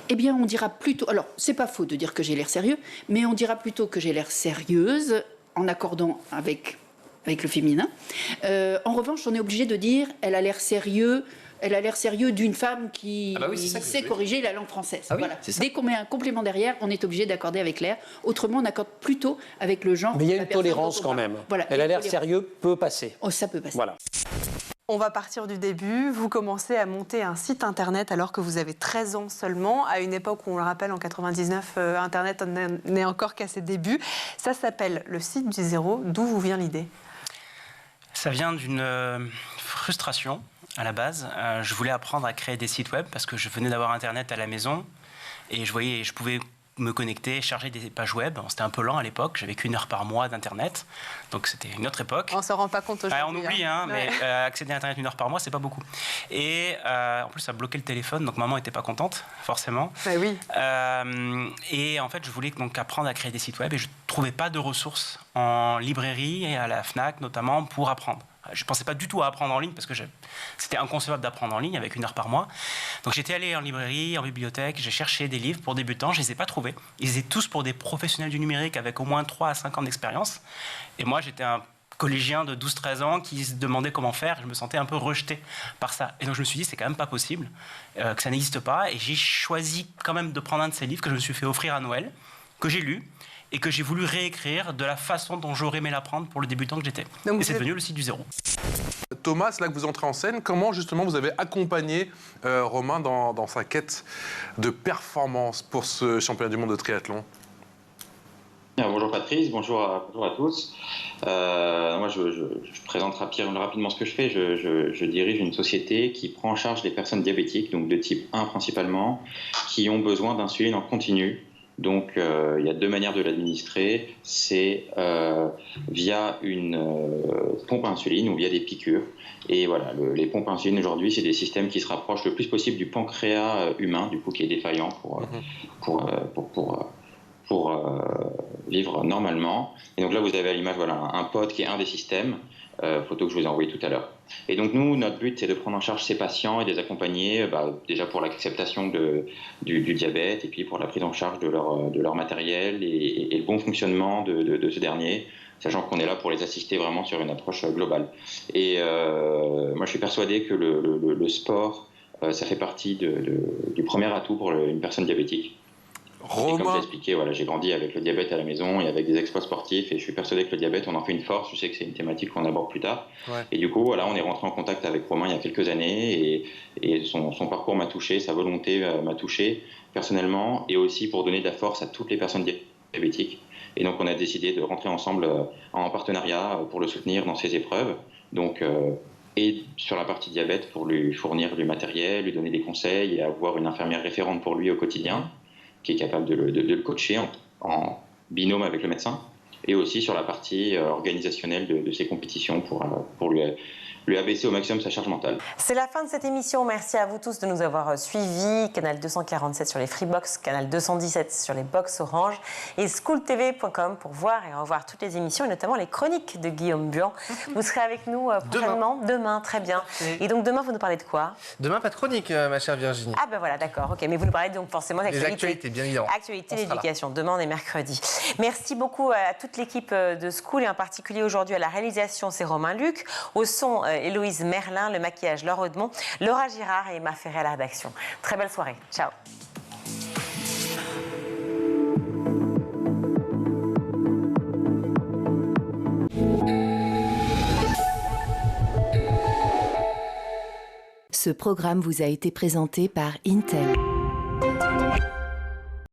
Eh bien, on dira plutôt... Alors, c'est pas faux de dire que j'ai l'air sérieux, mais on dira plutôt que j'ai l'air sérieuse en accordant avec le féminin. En revanche, on est obligé de dire elle a l'air sérieux. Elle a l'air sérieux d'une femme qui sait corriger la langue française. Ah oui, voilà. c'est ça. Dès qu'on met un complément derrière, on est obligé d'accorder avec l'air. Autrement, on accorde plutôt avec le genre. Mais il y a une tolérance quand même. Voilà, elle a l'air sérieux, peut passer. Oh, ça peut passer. Voilà. On va partir du début. Vous commencez à monter un site internet alors que vous avez 13 ans seulement. À une époque où, on le rappelle, en 99, Internet n'est encore qu'à ses débuts. Ça s'appelle le site du zéro. D'où vous vient l'idée? Ça vient d'une frustration à la base. Je voulais apprendre à créer des sites web parce que je venais d'avoir Internet à la maison et je pouvais me connecter, charger des pages web. C'était un peu lent à l'époque, j'avais qu'1 heure par mois d'Internet, donc c'était une autre époque. On ne s'en rend pas compte aujourd'hui. On oublie, mais accéder à Internet 1 heure par mois, c'est pas beaucoup. Et en plus, ça bloquait le téléphone, donc maman n'était pas contente, forcément. Ben oui. Et en fait, je voulais donc apprendre à créer des sites web et je ne trouvais pas de ressources en librairie et à la FNAC notamment pour apprendre. Je ne pensais pas du tout à apprendre en ligne parce que c'était inconcevable d'apprendre en ligne avec 1 heure par mois. Donc j'étais allé en librairie, en bibliothèque, j'ai cherché des livres pour débutants, je ne les ai pas trouvés. Ils étaient tous pour des professionnels du numérique avec au moins 3 à 5 ans d'expérience. Et moi, j'étais un collégien de 12-13 ans qui se demandait comment faire. Je me sentais un peu rejeté par ça. Et donc je me suis dit, c'est quand même pas possible, que ça n'existe pas. Et j'ai choisi quand même de prendre un de ces livres que je me suis fait offrir à Noël, que j'ai lu, et que j'ai voulu réécrire de la façon dont j'aurais aimé l'apprendre pour le débutant que j'étais. Et c'est devenu le site du zéro. Thomas, c'est là que vous entrez en scène. Comment justement vous avez accompagné Romain dans sa quête de performance pour ce championnat du monde de triathlon? Bonjour Patrice, bonjour à tous. Moi, je présente rapidement ce que je fais. Je dirige une société qui prend en charge les personnes diabétiques, donc de type 1 principalement, qui ont besoin d'insuline en continu. Donc, il y a 2 manières de l'administrer. C'est via une pompe à insuline ou via des piqûres. Et voilà, les pompes à insuline aujourd'hui, c'est des systèmes qui se rapprochent le plus possible du pancréas humain, du coup, qui est défaillant pour vivre normalement. Et donc là, vous avez à l'image un pod qui est un des systèmes, photo que je vous ai envoyée tout à l'heure. Et donc nous, notre but, c'est de prendre en charge ces patients et de les accompagner déjà pour l'acceptation du diabète et puis pour la prise en charge de leur matériel et le bon fonctionnement de ce dernier, sachant qu'on est là pour les assister vraiment sur une approche globale. Et moi, je suis persuadé que le sport, ça fait partie du premier atout pour une personne diabétique. Et comme j'ai expliqué, j'ai grandi avec le diabète à la maison et avec des exploits sportifs, et je suis persuadé que le diabète, on en fait une force. Je sais que c'est une thématique qu'on aborde plus tard. Ouais. Et du coup, on est rentré en contact avec Romain il y a quelques années, et son parcours m'a touché, sa volonté m'a touché personnellement, et aussi pour donner de la force à toutes les personnes diabétiques. Et donc, on a décidé de rentrer ensemble en partenariat pour le soutenir dans ses épreuves. Donc, et sur la partie diabète, pour lui fournir du matériel, lui donner des conseils et avoir une infirmière référente pour lui au quotidien, qui est capable de le coacher en binôme avec le médecin, et aussi sur la partie organisationnelle de ses compétitions pour lui abaisser au maximum sa charge mentale. C'est la fin de cette émission. Merci à vous tous de nous avoir suivis. Canal 247 sur les Freebox, Canal 217 sur les box Orange et schooltv.com pour voir et revoir toutes les émissions et notamment les chroniques de Guillaume Buan. Vous serez avec nous prochainement. Demain, très bien. Et donc demain, vous nous parlez de quoi? Demain, pas de chronique, ma chère Virginie. Ah ben voilà, d'accord. Ok, mais vous nous parlez donc forcément d'actualité. Les actualités, bien évidemment. Actualité, l'éducation. Demain, on est mercredi. Merci beaucoup à toute l'équipe de School et en particulier aujourd'hui à la réalisation, c'est Romain Luc. Au son, Héloïse Merlin, le maquillage, Laure Audemont, Laura Girard et Emma Ferré à la rédaction. Très belle soirée. Ciao. Ce programme vous a été présenté par Intel.